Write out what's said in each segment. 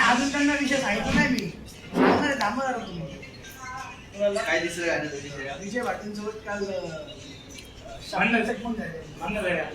अजून त्यांना विषय सांगितलं नाही मी सांगणार आहे, थांबा जरा तुम्ही. काय दिसलं गाणं विजय पाटीलसोबत काल म्हणलं. पण झाले. म्हणलं जाऊया.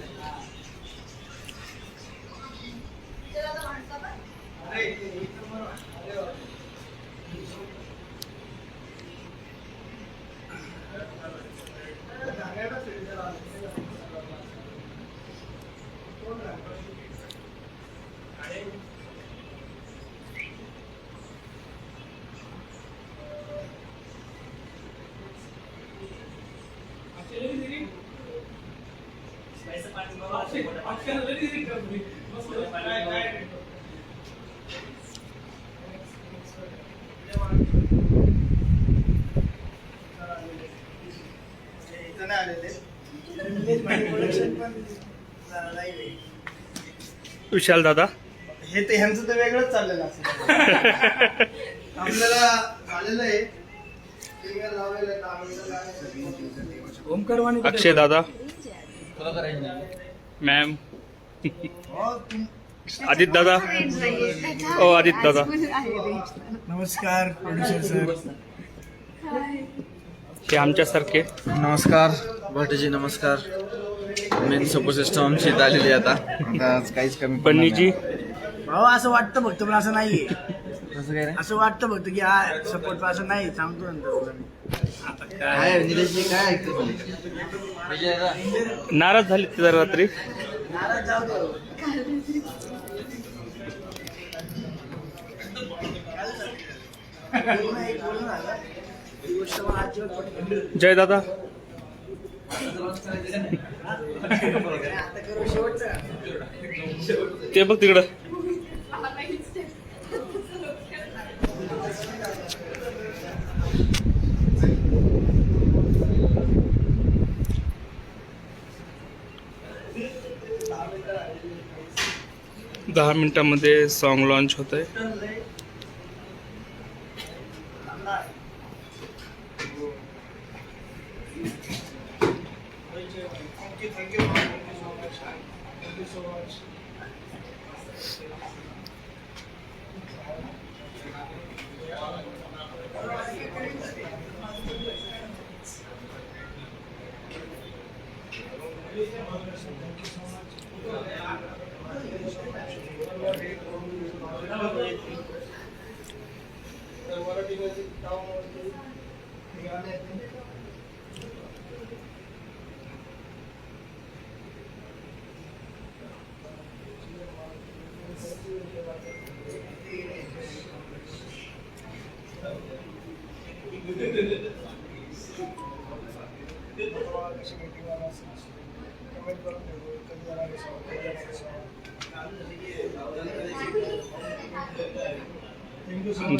इथं नाही आलेले. निलेश भाई production पण जरा live आहे. विशाल दादा हे ते ह्यांचं तर वेगळंच चाललेलं असं आपल्याला झालेलं आहे finger लावलेलं आहे, तामिळचं गाणं. ओमकारवाणी कुठे? अक्षय दादा तुला करायचं मॅम हो, आदित्य दादा ओ आदित्य दादा नमस्कार प्रोड्युसर सर. हे आमच्यासारखे नमस्कार भटजी, नमस्कार. मेन सपोर्ट सिस्टम आमची इथं आलेली आहे आता आज काहीच कमी पडणार बन्नीजी भाऊ असं वाटतं फक्त पण असं नाहीये. नाही. कसं काय रे? असं वाटतं फक्त की हा सपोर्ट असं नाही, सांगतो नंतर तुला मी. काय निलेशजी काय ऐकतो विजय दा? नाराज झाले ते जरा रात्री. नाराज जाऊ दे. बोलणं झालं. ही गोष्ट मला अजिबात पटली. जय दादा आता करू शेवटचं. ते बघ तिकडं. 10 मिनिटांमध्ये सॉन्ग लॉन्च होत आहे.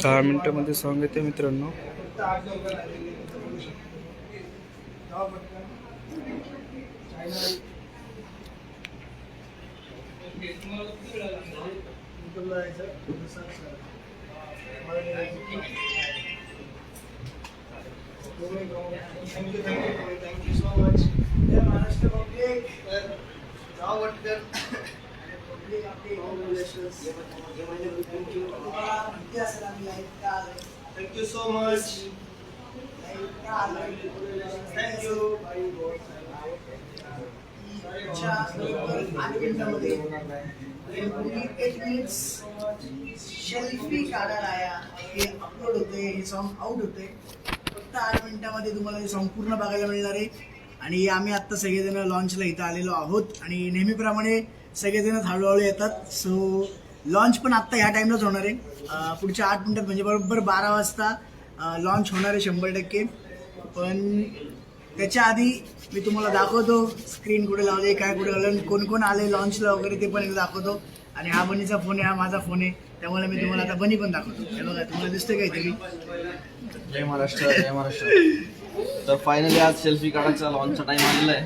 दहा मिनिटांमध्ये सॉन्ग येते मित्रांनो. Thank you so much. Maharashtra public जाओ वटकर पब्लिक आपली congratulations. Thank you so much. Thank you. 8 मिनिटांमध्ये 8 मिनिट्स सेल्फी काढायला आया हे अपलोड होते, हे सॉन्ग आउट होते. फक्त 8 मिनिटांमध्ये तुम्हाला हे सॉन्ग पूर्ण बघायला मिळणार आहे. आणि आम्ही आत्ता सगळेजण लॉन्चला इथं आलेलो आहोत आणि नेहमीप्रमाणे सगळेजणच हळूहळू येतात. सो लॉन्च पण आत्ता ह्या टाईमलाच होणार आहे. पुढच्या 8 मिनिटात म्हणजे बरोबर 12 वाजता लॉन्च होणार आहे 100%. पण त्याच्या आधी मी तुम्हाला दाखवतो स्क्रीन कुठे लावले, काय कुठे लावलं, कोण कोण आले लॉन्चला वगैरे ते पण दाखवतो. आणि हा बनीचा फोन आहे, हा माझा फोन आहे, त्यामुळे मी तुम्हाला आता बनी पण दाखवतो. हे बघा तुम्हाला दिसतंय काहीतरी. जय महाराष्ट्र, जय महाराष्ट्र. तर फायनली आज सेल्फी काढायचा लॉन्चचा टाइम आलेला आहे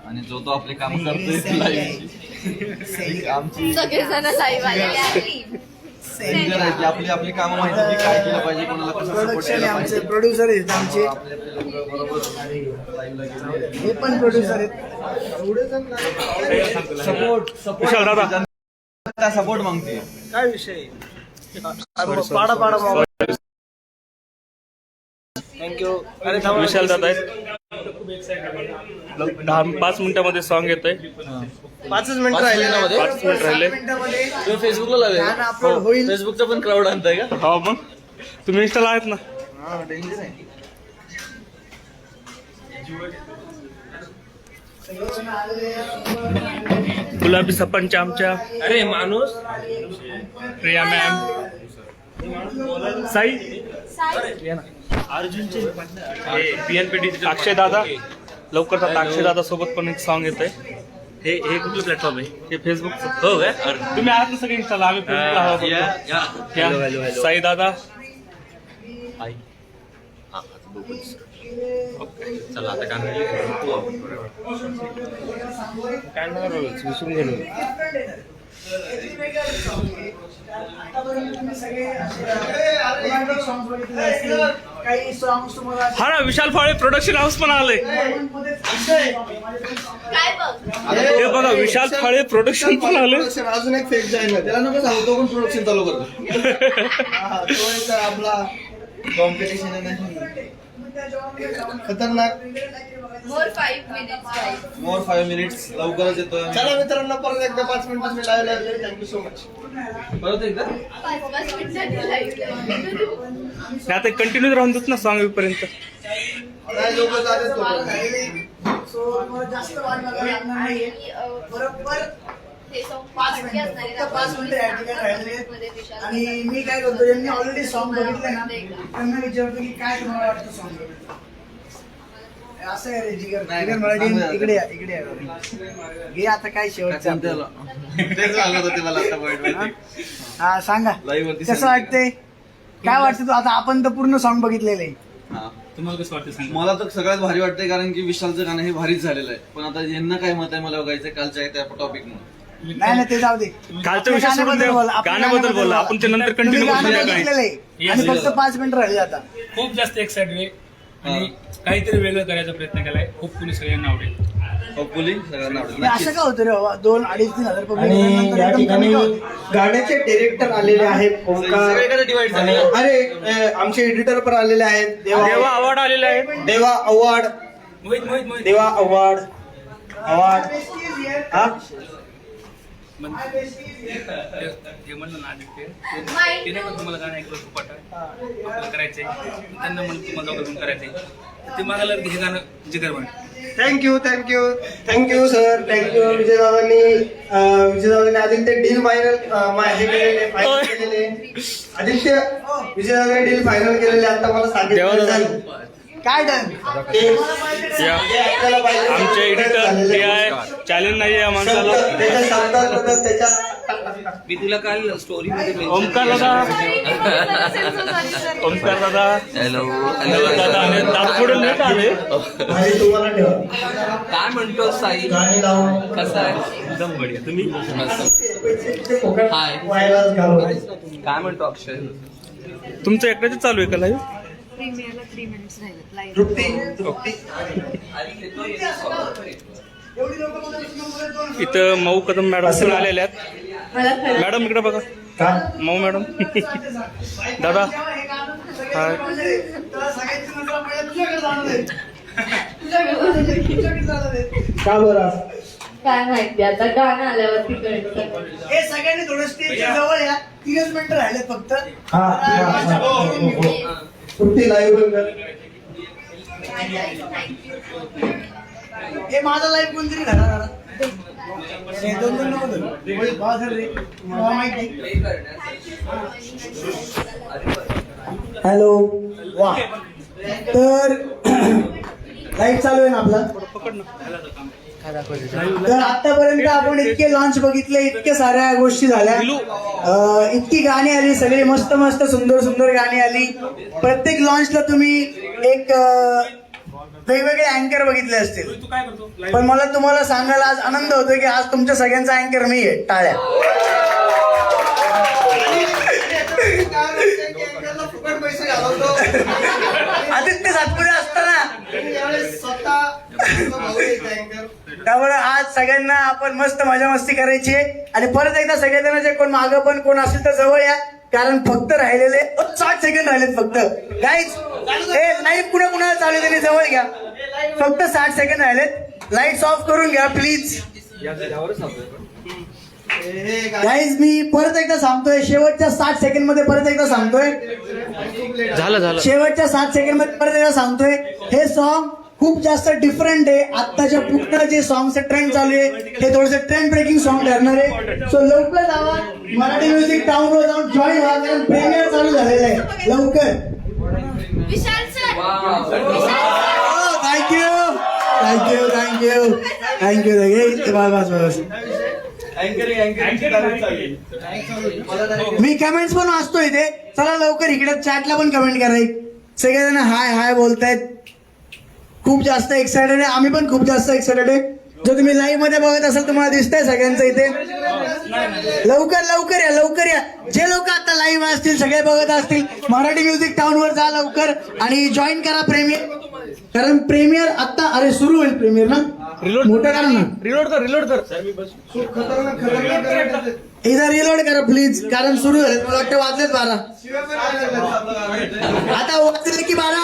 आणि जो तो आपले काम करतोय लाईव्ह. आमची सगळेजण लाईव्ह आलेले आहेत. डेंजर आहे की आपली आपली कामं माहिती की काय केलं पाहिजे, कोणाला कसं सपोर्ट प्रोडक्शन केला आमचे पाहिजे. प्रोड्युसर आहेत आमचे, आपले लोक बरोबर लाईव्हला गेले. हे पण प्रोड्युसर आहेत. सपोर्ट विशाल दादा सपोर्ट मागते. काय विषय पाडा पाडा मोबाईल. थँक्यू. अरे विशाल दादा आहेत 5 मिनिटामध्ये सॉन्ग येतंय. 5 मिनिटं राहिले ना. 5 मिनिट राहिले. तुम्ही फेसबुकला लावेल गाणं अपलोड होईल. फेसबुकचा पण क्राऊड आणताय का? हो मग तुम्ही इंस्टाला आहेत ना. हा डेंजर आहे. गुलाबी सपांच्या आमच्या अरे माणूस प्रिया मॅम, साई, अक्षय दादा लवकरच आता अक्षय दादा सोबत पण एक सॉन्ग येत आहे. हे कुठलं प्लॅटफॉर्म आहे? हे फेसबुकचं. हो काय? तुम्ही आहात ना सगळे इंस्टाला, आम्ही फेसबुकला हवा बघतो. साई दादा, चला आता काय विसरून गेलो. काही सॉंग्स तुम्हाला हा ना, विशाल फाळे प्रोडक्शन हाऊस पण आलंय. काय बघ हे बघा, विशाल फाळे प्रोडक्शन पण आलंय. अजून एक फेक जाईल त्याला नको सांगू, तो पण प्रोडक्शन चालू करतो. तो एक आपला कॉम्पिटिशन आहे. खतरनाक. मोर 5 minutes guys. मोर 5 मिनिट्स लवकरच येतोय. चला मित्रांनो, परत एकदा 5 मिनिटात मी लाईव्ह लागले. Thank you so much. परत एकदा 5 मिनिटांनी live आता कंटिन्यू राहून देत ना सॉन्ग पर्यंत. नाही लोक जातात तो. सो तुम्हाला जास्त वाट बघायला लागणार नाहीये. बरोबर हे song 5 मिनिटं, फक्त 5 मिनिटं या ठिकाणी राहिले. आणि मी काय करतो, ज्यांनी ऑलरेडी सॉन्ग बघितले ना त्यांना विचारतो की काय तुम्हाला वाटतं सॉन्ग असं आहे रे जिगर. जिगर मराठी इकडे या, इकडे या. घे आता काय शेवटचं आपलं. तेच सांगत होते मला आता point वरती. हा सांगा Live वरती कसं सांगा. वाटतंय, काय वाटतं तू? आता आपण तर पूर्ण सॉन्ग बघितलेलं आहे. हा. तुम्हाला कसं वाटतं सांगा? मला तर सगळ्यात भारी वाटतंय कारण की विशालचं गाणं हे भारीच झालेलं आहे. पण आता यांना काय मत आहे मला बघायचं कालच्या त्या टॉपिक म्हणून. नाही नाही, ते जाऊ दे. कालचा विषय सोडून द्या, गाण्याबद्दल बोला. आपण ते नंतर तुम्ही कंटिन्यू गाणं करूया. बघितलेलं आहे आणि फक्त 5 मिनिटं राहिले आता. खूप जास्त एक्साइटेड आहे आणि काहीतरी वेगळं करायचा प्रयत्न केलाय. खूप कुणी सगळ्यांना आवडेल. होपफुली सगळ्यांना आवडेल. हे असं का होतं रे बाबा, 2-2.5-3 हजार पब्लिक आणि नंतर या एकदम ठिकाणी कमी का होते? गाण्याचे डिरेक्टर आलेले आहेत ओंकार. सगळीकडे डिवाइड आणि झाले. अरे आमचे एडिटर पण आलेले आहेत. देवा अवॉर्ड आलेला आहे. देवा अवॉर्ड, मोहित देवा अवॉर्ड अवॉर्ड. हा हे म्हणलं ना आदित्य, Mind ते नाही पण तुम्हाला गाणं ऐकलं खूप वाटतं आपल्याला करायचंय. त्यांना म्हणून तुम्हाला दोघं करायचंय. ते मागायला लागले, हे गाणं जिगर म्हण. Thank you thank you thank you sir. Thank you विजयदादांनी आदित्य डील फायनल केलेले. आदित्य विजयदादांनी डील फायनल केलेले. आता मला सांगितलं काय डन? या आपल्याला पाहिजे. आमचे एडिटर हे आहे. चॅलेंज नाही आहे माणसाला. त्याच्या शब्दाबद्दल त्याच्या मी तुला काल स्टोरी मध्ये ओमकार दादा, ओमकार दादा, हॅलो दादा आणि दादा पुढे नेट आले. आणि तुम्हाला ठेवा. काय म्हणतो साई? गाणी लावून कसं आहे? एकदम बढिया. तुम्ही हाय. व्हायलाच घालून. काय म्हणतो अक्षय? तुमचं एकट्याच चालू आहे का लाईव्ह? प्रीमियरला 3 minutes राहिलेत live. तृप्ती एवढी लोकं मला विष्णू बोलत दोन. इथं मऊ कदम मॅडम पण आलेल्या आहेत. मला खरं मॅडम इकडे बघा, का मऊ मॅडम. दादा हाय. तुला सगळ्याची नजर पहिल्या तुझ्याकडे जाणार आहे. तुझ्याकडे जाणार आहे. का बरं काय माहिती आता गाणं आल्यावरती कळतं. हे सगळ्यांनी थोडं स्टेजच्या जवळ या. 3 मिनिटं राहिले फक्त. हा तृप्ती लाईव्ह बंद कर. हे माझा लाईफ कोणतरी घरा घरा. हे 2-2 नको धरू. होय, भावा धर रे. मला माहिती. हॅलो वा. तर लाईव्ह चालू आहे ना आपला. तर आतापर्यंत आपण इतके लॉन्च बघितले, इतक्या साऱ्या गोष्टी झाल्या, इतकी गाणी आली, सगळी मस्त मस्त सुंदर सुंदर गाणी आली. प्रत्येक लॉन्चला तुम्ही एक वेगवेगळे अँकर बघितले असतील. पण मला तुम्हाला सांगायला आज आनंद होतोय की आज तुमच्या सगळ्यांचा अँकर मी आहे. टाळ्या. आदित्य सातपुते असताना त्यामुळे आज सगळ्यांना आपण मस्त मजा मस्ती करायची आहे. आणि परत एकदा सगळेजण जे कोण मागं पण कोण असेल तर जवळ या. कारण फक्त राहिलेले 60 सेकंड राहिलेत फक्त. गाईज लाईव्ह कुणा कुणाला चालू आहे त्यांनी जवळ घ्या. फक्त 60 सेकंड राहिलेत. लाईट्स ऑफ करून घ्या प्लीज. गाईज मी परत एकदा सांगतोय, शेवटच्या 60 सेकंड मध्ये परत एकदा सांगतोय, शेवटच्या 60 सेकंड मध्ये परत एकदा सांगतोय, हे सॉन्ग खूप जास्त डिफरंट आहे. आत्ताच्या पूर्ण जे सॉंगचं ट्रेंड चालू आहे हे थोडंसं ट्रेंड ब्रेकिंग सॉन्ग ठरणार आहे. सो लवकर जावा मराठी म्युझिक टाउनवर जाऊन जॉईन व्हा, कारण प्रीमियर चालू झालेलं आहे. लवकर. Vishal sir thank you thank you thank you thank you. बस मी कमेंट्स पण वाचतो इथे. चला लवकर इकडे चॅटला पण कमेंट करा. सगळेजण हाय हाय बोलतायत. खूप जास्त एक्सायटेड आहे. आम्ही पण खूप जास्त एक्सायटेड आहे. जो तुम्ही लाईव्ह मध्ये बघत असाल तुम्हाला दिसतंय सगळ्यांचं इथे. लवकर लवकर या लवकर या. जे लोक आता लाईव्ह असतील सगळे बघत असतील मराठी म्युझिक टाउनवर जा लवकर आणि जॉईन करा प्रीमियर. कारण प्रीमियर आता अरे सुरू होईल प्रीमियर ना. मोठं करा ना. रिलोड कर एकदा रिलोड करा प्लीज, कारण सुरू झाले. मला वाटतं वाजलेत 12. आता वाजले की 12.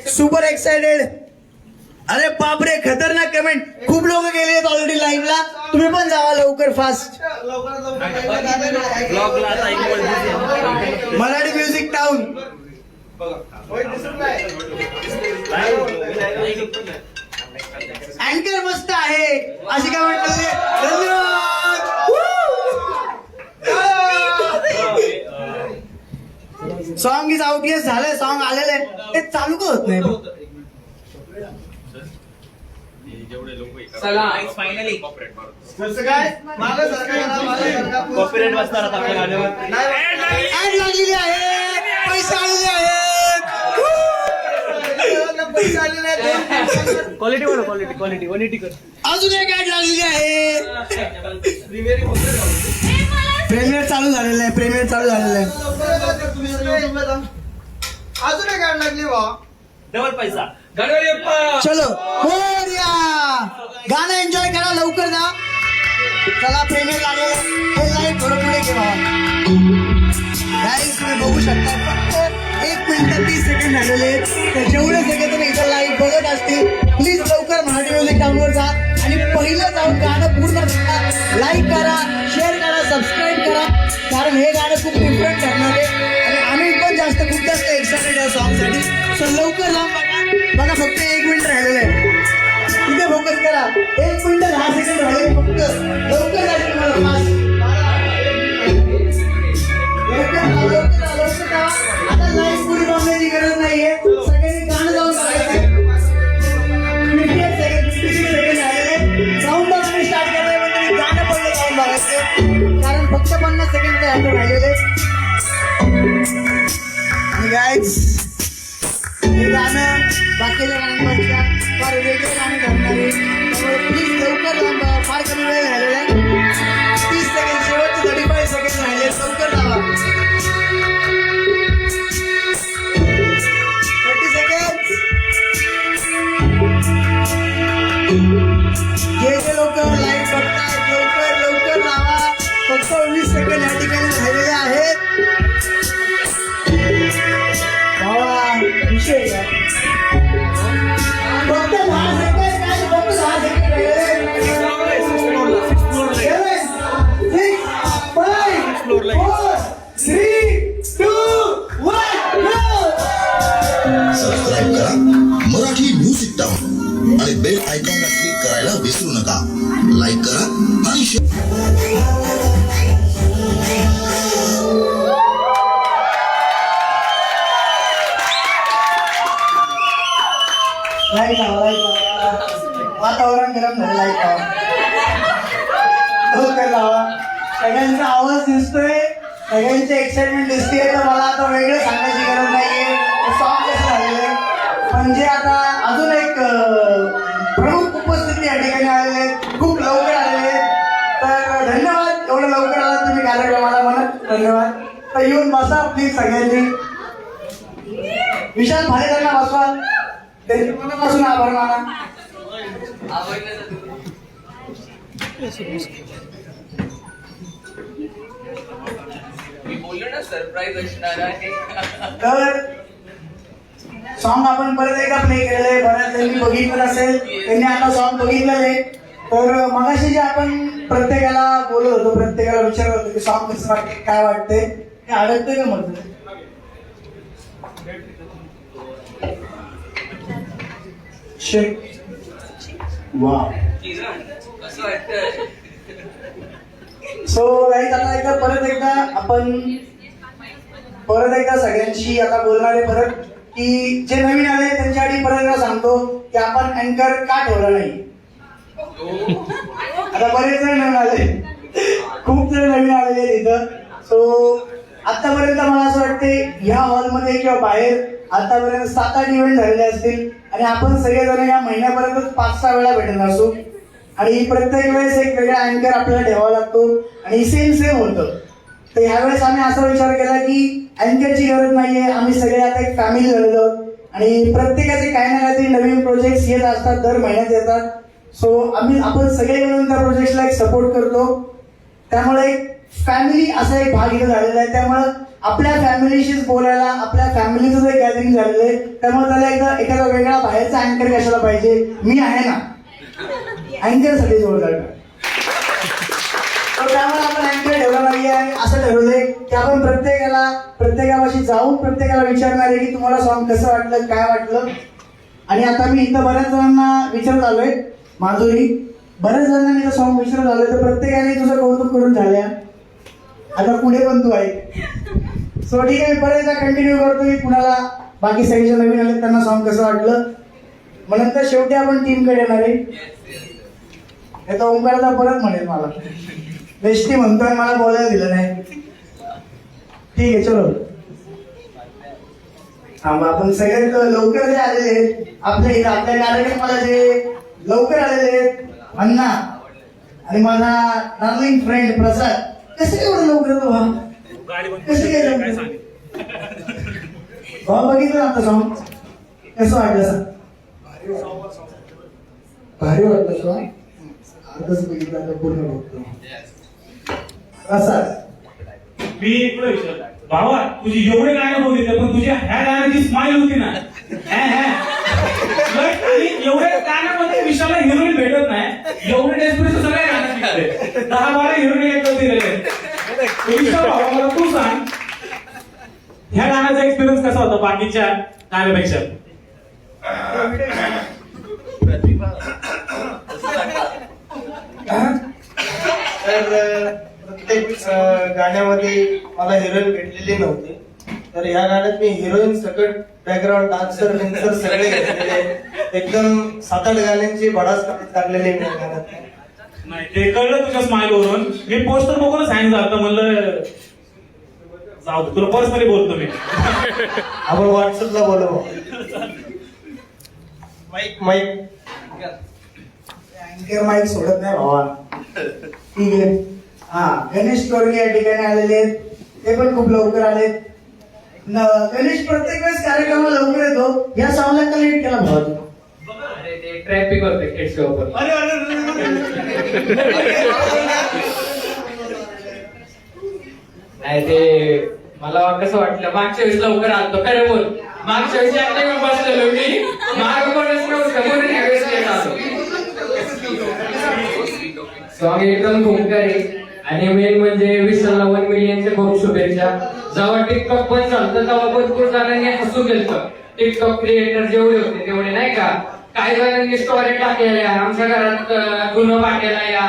Super excited. अरे बापरे खतरनाक कमेंट. खूप लोक गेले ऑलरेडी लाईव्हला. तुम्ही पण जावा लवकर फास्ट. Marathi music town. अँकर मस्त आहे अशी काय म्हणतात. धन्यवाद. Song is out. येस झालंय. सॉन्ग आलेलं आहे. ते चालू का होत नाही. फायनली कॉपीराइट बसणार आता आपल्या गाण्यावर. ऍड लागलेली आहे. पैसे आलेले आहेत. क्वालिटी कर. अजून एक ऍड लागलेली आहे. प्रीमियर चालू झालेलं आहे. प्रीमियर चालू झालेलं आहे. अजून एक गाडी लागली वा. डबल पैसा. चलो मोरया. गाणं एन्जॉय करा लवकर जा. चला प्रीमियर लागलेलं आहे. हे लाईव्ह थोडं पुढे घेवा. गाईज तुम्ही बघू शकता फक्त 1 मिनिट 30 सेकंड झालेले आहेत. तर जेवढे सगळे तुम्ही इथं लाईव्ह बघत असतील प्लीज लवकर मराठी म्युझिक टाउनवर जा आणि पहिलं जाऊन गाणं पूर्ण बघा. लाईक करा, शेअर करा, सबस्क्राईब करा, कारण हे गाणं खूप डिफरंट ठरणार आहे आणि आम्ही पण खूप जास्त एक्साइटेड आहे सॉन्गसाठी. सो लवकर जाऊन बघा. फक्त 1 मिनिट राहिलेलं आहे. इथे फोकस करा. 1 मिनिट 10 सेकंड राहिले फक्त. लवकर जा तुम्हाला फास्ट. आता लाईव्ह पुढे बघण्याची गरज नाहीये. सगळ्यांनी गाणं जाऊन बघायचं. 50 सेकंड राहिलेले. साऊंड आम्ही स्टार्ट करतोय म्हणजे गाणं पडलं जाऊन बघायचं, कारण फक्त 50 सेकंड राहिलेले. गाईज हे गाणं बाकीच्या गाण्यांपेक्षा फार वेगळं गाणं ठरणार आहे. त्यामुळे प्लीज लवकर जाऊन बघा. फार कमी वेळ झालेला आहे. 30 सेकंड. शेवटचे 35 सेकंड राहिले. लवकर जावा. 30 सेकंड. जे लोक लाईव्ह बघतायत लवकर लवकर जावा. फक्त 20 सेकंड या ठिकाणी राहिलेले आहेत. विषय फक्त 10 सेकंड. काय फक्त 10 सेकंड राहिले. 7, 6, 5, 4, 3, 2, 1 सबस्क्राईब करा मराठी म्युझिक टाउन आणि बेल आयकॉनला क्लिक करायला विसरू नका. लाईक करा आणि लाईट लावा. वातावरण गरम झालं. लाईट लावा. लवकर लावा. सगळ्यांचा आवाज दिसतोय. सगळ्यांची एक्साइटमेंट दिसते. तर मला आता वेगळं सांगायची गरज नाहीये. सॉन्ग कसं झालेलं आहे म्हणजे आता अजून एक प्रमुख उपस्थिती या ठिकाणी आलेले आहेत. खूप लवकर आलेले आहेत. तर धन्यवाद. एवढं लवकर आला तुम्ही कार्यक्रमाला. म्हणत धन्यवाद. तर येऊन बसा प्लीज सगळ्यांनी. विशाल भालेकरांना बसवा. त्यांच्या मनापासून आभार माना. मी बोललो ना सरप्राईज असणार आहे. तर सॉन्ग आपण परत एकदा प्ले केलेलं आहे. बऱ्याच जणांनी बघितलं असेल, त्यांनी आता सॉन्ग बघितलेलं आहे. तर मगाशी जे आपण प्रत्येकाला बोलत होतो, प्रत्येकाला विचारत होतो की सॉन्ग कसं वाटते, काय वाटते, ते आवडते का म्हणतो. वा कसं वाटतं? सो गाईज आता एकदा परत एकदा सगळ्यांशी आता बोलणार आहे परत की जे नवीन आले त्यांच्यासाठी परत एकदा सांगतो की आपण अँकर का ठेवला नाही. आता बरेच जण नवीन आले, खूप जण नवीन आलेले आहेत इथं. सो आतापर्यंत मला असं वाटते ह्या हॉलमध्ये किंवा बाहेर आतापर्यंत 7-8 इव्हेंट झालेले असतील आणि आपण सगळेजण या महिन्यापर्यंत 5-6 वेळा भेटत असू आणि प्रत्येक वेळेस एक वेगळा अँकर आपल्याला ठेवावा लागतो आणि सेम होतं. तर ह्यावेळेस आम्ही असा विचार केला की अँकरची गरज नाहीये, आम्ही सगळे आता एक फॅमिली झालेलो आहोत आणि प्रत्येकाचे काही ना काहीतरी नवीन प्रोजेक्ट येत असतात, दर महिन्यात येतात. सो आपण सगळे मिळून त्या प्रोजेक्टला एक सपोर्ट करतो. त्यामुळे एक फॅमिली असा एक भाग इथं झालेला आहे. त्यामुळे आपल्या फॅमिलीशीच बोलायला, आपल्या फॅमिलीचं जे गॅदरिंग झालेलं आहे, त्यामुळे त्याला एखादा वेगळा बाहेरचा अँकर कशाला पाहिजे, मी आहे ना अँकर साठी जोडदार. तर त्यामुळे आपण अँकर ठेवला नाहीये आणि असं ठरवलंय की आपण प्रत्येकापाशी जाऊन प्रत्येकाला विचारणार आहे की तुम्हाला सॉन्ग कसं वाटलं, काय वाटलं. आणि आता मी इथं बऱ्याच जणांना विचारत आलोय, माधुरी बऱ्याच जणांनी सॉन्ग विचारत आलोय, तर प्रत्येकाने तुझं कौतुक करून झाल्या. आता पुढे पण तू आहे. सो ठीक आहे, मी परत एकदा कंटिन्यू करतो की कुणाला बाकी सगळे जे नवीन आले त्यांना सॉन्ग कसं वाटलं. मग नंतर शेवटी आपण टीम कडे येणार आहे. आता ओंकारला परत म्हणेल मला बेस्टी म्हणतोय, मला बोलायला दिलं नाही. ठीक आहे, चलो. हा, मग आपण सगळ्यात लवकर जे आलेले आपल्या कार्यक्रमाला जे लवकर आलेले अण्णा आणि माझा डार्लिंग फ्रेंड प्रसाद, कसे एवढं लवकर कसे काय बघितलं आता सॉन्ग कसं वाटलं सर? भारी वाटलं सॉन्ग. आताच बघितलं, आता पूर्ण बघतो. प्रसाद, मी तुला विचारलं भावा, तुझी एवढे गाणं बघितले पण तुझ्या ह्या गाण्याची स्माइल होती ना, एवढ्या गाण्यामध्ये विशाला हिरोईन भेटत नाही, एवढे डेस्परेशन सगळ्या गाण्यात निघाले, 10-12 हिरोईन एकच दिलेले. विशाल भावा, मला तू सांग ह्या गाण्याचा एक्सपिरियन्स कसा होता बाकीच्या गाण्यापेक्षा? तर प्रत्येक गाण्यामध्ये मला हिरोईन भेटलेली नव्हती, तर या गाण्यात मी हिरोईन सकट बॅकग्राऊंड डान्सर विन्सर सगळे घेतलेले. एकदम 7-8 गाण्यांची भडास टाकलेली मी गाण्यात. नाही, ते कळलं तुझ्या स्माइल वरून. मी पोस्टर बघूनच हँग झालं, म्हणलं जाऊ दे, तुला पर्सनली बोलतो मी. आपण व्हॉट्सअपला बोलू. माईक अँकर माईक सोडत नाही भावा. ठीक आहे. हा, गणेश टोरगे या ठिकाणी आलेले आहेत, ते पण खूप लवकर आलेत. गणेश प्रत्येक वेळेस कार्यक्रमाला लवकर येतो, या सॉंगला का लेट केला भावा तू? ट्रॅफिक होते किड्स सोबत. नाही, ते मला कसं वाटलं, मागच्या वेळेस लवकर आलतो. खरं बोल, मागच्या वेळेस ऍक्टिव्ह बसलेलो मी, माग कोणच नव्हतं म्हणून ह्यावेळेस लेट आलो. सॉंग एकदम भूमकर आहे आणि मेन म्हणजे विशालला 1 मिलियनचे खूप शुभेच्छा. जेव्हा टिकटॉक पण चालतं तेव्हा भरपूर जणांनी हसू गेलं. टिकटॉक क्रिएटर जेवढे होते तेवढे नाही का, काही जणांनी स्टोरी टाकलेल्या, आमच्या घरात गुन्हा पाठवला, या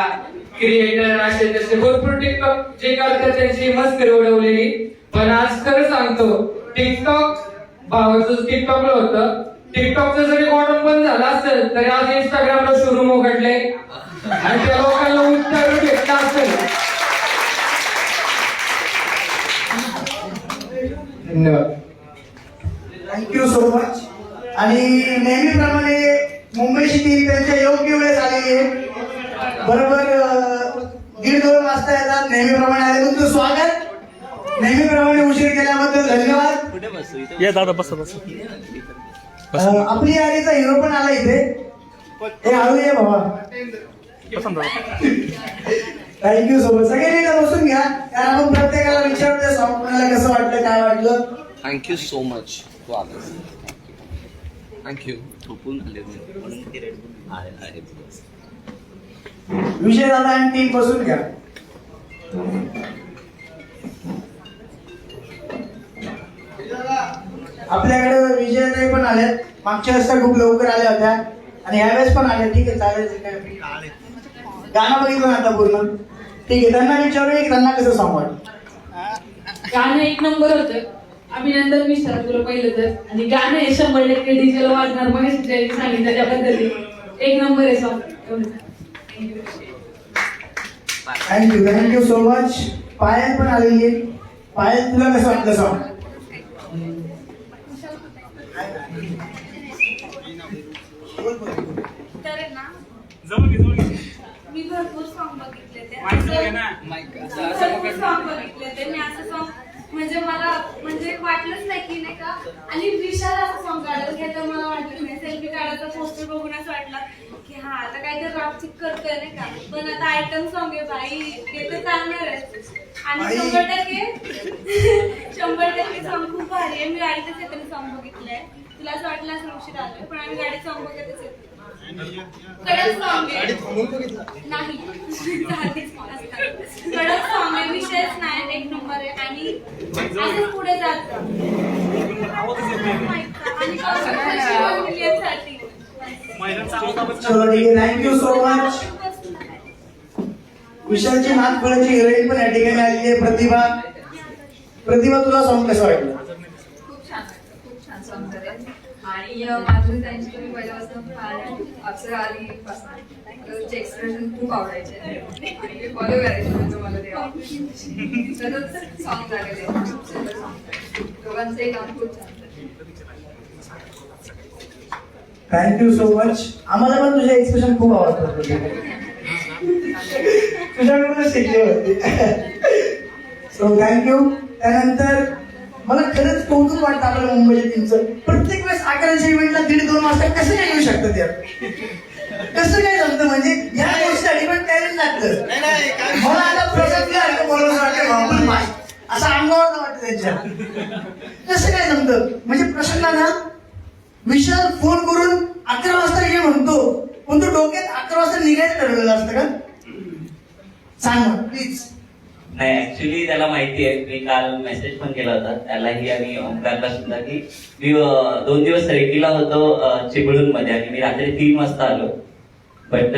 क्रिएटर असे तसे भरपूर टिकटॉक जे करतात त्यांची मस्करी उडवलेली. पण आज खरं सांगतो, टिकटॉक भावाचं टिकटॉकला होतं, टिकटॉकचं जरी मॉडर्न बंद झालं असेल तरी आज इंस्टाग्रामला शोरूम उघडले आणि त्या लोकांना उत्तर भेटलं असेल. धन्यवाद, थँक्यू सो मच. आणि नेहमीप्रमाणे मुंबईची टीम त्यांच्या योग्य वेळेस आलेली आहे. बरोबर 1:30-2 वाजता येतात, नेहमीप्रमाणे आले. तुमचं स्वागत. नेहमीप्रमाणे उशीर केल्याबद्दल धन्यवाद. ये दादा, बस बस. आपली यारीचा हिरो पण आला इथे. हे हळू ये बाबा. Thank you so much. सगळे एकदा बसून घ्या, कारण आपण प्रत्येकाला विचारतोय सॉन्ग कोणाला कसं वाटलं, काय वाटलं. थँक्यू सो मच तू आलास. थँक्यू. झोपून आले आहे. विजय दादा आणि टीम बसून घ्या. आपल्याकडे विजयताई पण आल्यात. मागच्या वेळेस खूप लवकर आल्या होत्या आणि यावेळेस पण आल्या. ठीक आहे, चालेल. गाणं बघितलं ना आता पूर्ण? ठीक आहे, त्यांना विचारूया की त्यांना कसं सॉन्ग वाटलं. गाणं एक नंबर होतं. अभिनंदन मिश्रा तुला पहिलं तर. आणि गाणं हे 100% डीजेला वाजणार. मग सांगितलं त्या पद्धतीने एक नंबर आहे song. Thank you so much. Payal पण आलेली आहे. पायल, तुला कसं वाटलं सॉन्ग? तर ना मी भरपूर सॉन्ग बघितले ते. भरपूर सॉन्ग बघितले ते. मी असं सॉन्ग म्हणजे मला म्हणजे वाटलंच नाही की नाही का. आणि विशाल असं सॉन्ग काढलं हे तर मला वाटलं नाही. सेल्फी काढायचा पोस्टर बघून असं वाटलं की हा आता काहीतरी रॉक चिक करतोय नाही का. पण आता आयटम सॉन्ग आहे भाई, ते तर चालणार आहे. आणि 100% सॉन्ग खूप भारी आहे. मी गाडीतच येताना सॉन्ग बघितलंय. तुला असं वाटलं असं उशीर आलोय, पण आम्ही गाडीत सॉन्ग बघतच येतो. कडक सॉन्ग आहे नाही कडक सॉन्ग आहे, विषयच नाही. एक नंबर आहे. आणि असं पुढे जातं आणि साठी. चलो ठीक आहे, थँक्यू सो मच. विशालची नाथ फळाची हिरोईन पण या ठिकाणी आलेली आहे, प्रतिभा. प्रतिभा, तुला सॉन्ग कसं वाटलं? खूप छान सॉन्ग आहे. आणि माधुरी त्यांची तुम्ही पहिल्यापासून अक्षर आधीपासून त्यांचे एक्सप्रेशन खूप आवडायचे आणि ते फॉलो करायचे. म्हणजे मला ते सतत सॉन्ग झालेले खूप सुंदर सॉन्ग. दोघांचंही काम खूप छान. Thank you so much. आम्हाला पण तुझे एक्सप्रेशन खूप आवडतात. तुझ्याकडूनच शिकले होते. So thank you. त्यानंतर मला खरंच कौतुक वाटतं आपल्या मुंबईच्या टीमचं. प्रत्येक वेळेस 11च्या इव्हेंटला 1:30-2 वाजता कसं काय येऊ शकतात यार? कसं काय जमतं? म्हणजे या गोष्टीसाठी पण टॅलेंट लागतं. मला आता प्रसंग बोलावं वाटतं बाबूल माय असं अंगावर वाटतं त्यांच्या. कसं काय जमतं? म्हणजे प्रसंगला ना विशाल फोन करून 11 वाजता ये म्हणतो, पण तो डोक्यात 11 वाजता निघायचं ठरवलेलं असतं का? सांग प्लीज. नाही, ऍक्च्युली त्याला माहिती आहे. मी काल मेसेज पण केला होता त्यालाही आणि ओंकारला सुद्धा की मी 2 दिवस रेकीला होतो चिपळूण मध्ये आणि मी रात्री 3 वाजता आलो. बट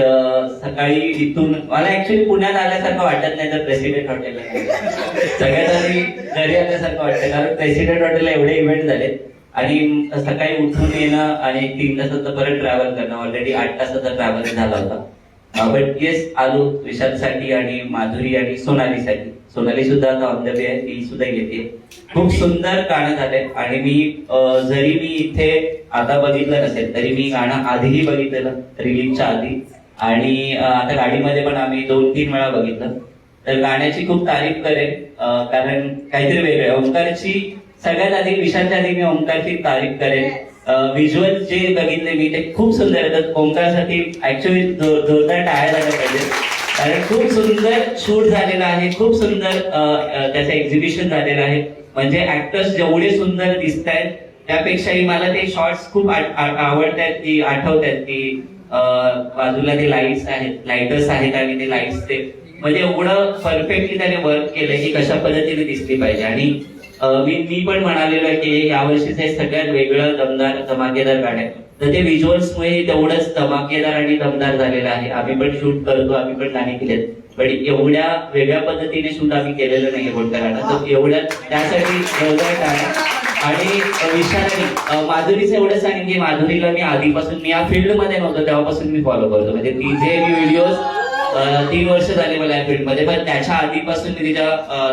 सकाळी इथून मला ऍक्च्युली पुण्यात आल्यासारखं वाटत नाही तर प्रेसिडेंट हॉटेलला सगळ्यात आधी घरी आल्यासारखं वाटतं, कारण प्रेसिडेंट हॉटेलला एवढे इव्हेंट झाले आणि सकाळी उठून येणं आणि 3 तासाचं परत ट्रॅव्हल करणं. ऑलरेडी 8 तासाचा ट्रॅव्हल झाला होता. बट येस, आलो विशालसाठी आणि माधुरी आणि सोनालीसाठी. सोनाली सुद्धा आता ऑन द वे आहे, ती सुद्धा येते. खूप सुंदर गाणं झालंय आणि मी जरी मी इथे आता बघितलं नसेल तरी मी गाणं आधीही बघितलेलं रिलीजच्या आधी आणि आता गाडीमध्ये पण आम्ही 2-3 वेळा बघितलं. तर गाण्याची खूप तारीफ करेन कारण काहीतरी वेगळं. ओंकारची सगळ्यात आधी, विशालच्या आधी मी ओंकारची तारीफ करेन. व्हिज्युअल जे बघितले मी ते खूप सुंदर आहेत. ओंकारसाठी ऍक्च्युअली जोरदार टाळ्या झाल्या पाहिजे, कारण खूप सुंदर शूट झालेलं आहे, खूप सुंदर त्याचं एक्झिबिशन झालेलं आहे. म्हणजे ऍक्टर्स जेवढे सुंदर दिसत आहेत त्यापेक्षाही मला ते शॉर्ट्स खूप आवडत आहेत, की आठवत आहेत की बाजूला ते लाईट्स आहेत, लाईटर्स आहेत आणि ते लाईट्स ते म्हणजे एवढं परफेक्टली त्याने वर्क केलंय की कशा पद्धतीने दिसली पाहिजे. आणि मी पण म्हणालेलो आहे की यावर्षीचं हे सगळ्यात वेगळं दमदार धमाकेदार गाणं आहे. तर ते व्हिज्युअल्समुळे तेवढंच धमाकेदार आणि दमदार झालेलं आहे. आम्ही पण शूट करतो, आम्ही पण गाणी केलेत, पण एवढ्या वेगळ्या पद्धतीने शूट आम्ही केलेलं नाही कोणत्या गाणं. तर एवढ्या त्यासाठी गाणं. आणि विशाल माधुरीचं एवढं सांगेन की माधुरीला मी आधीपासून, मी या फील्डमध्ये नव्हतो तेव्हापासून मी फॉलो करतो. म्हणजे तिचे मी व्हिडिओज 3 वर्ष झाले मला या फील्डमध्ये, पण त्याच्या आधीपासून मी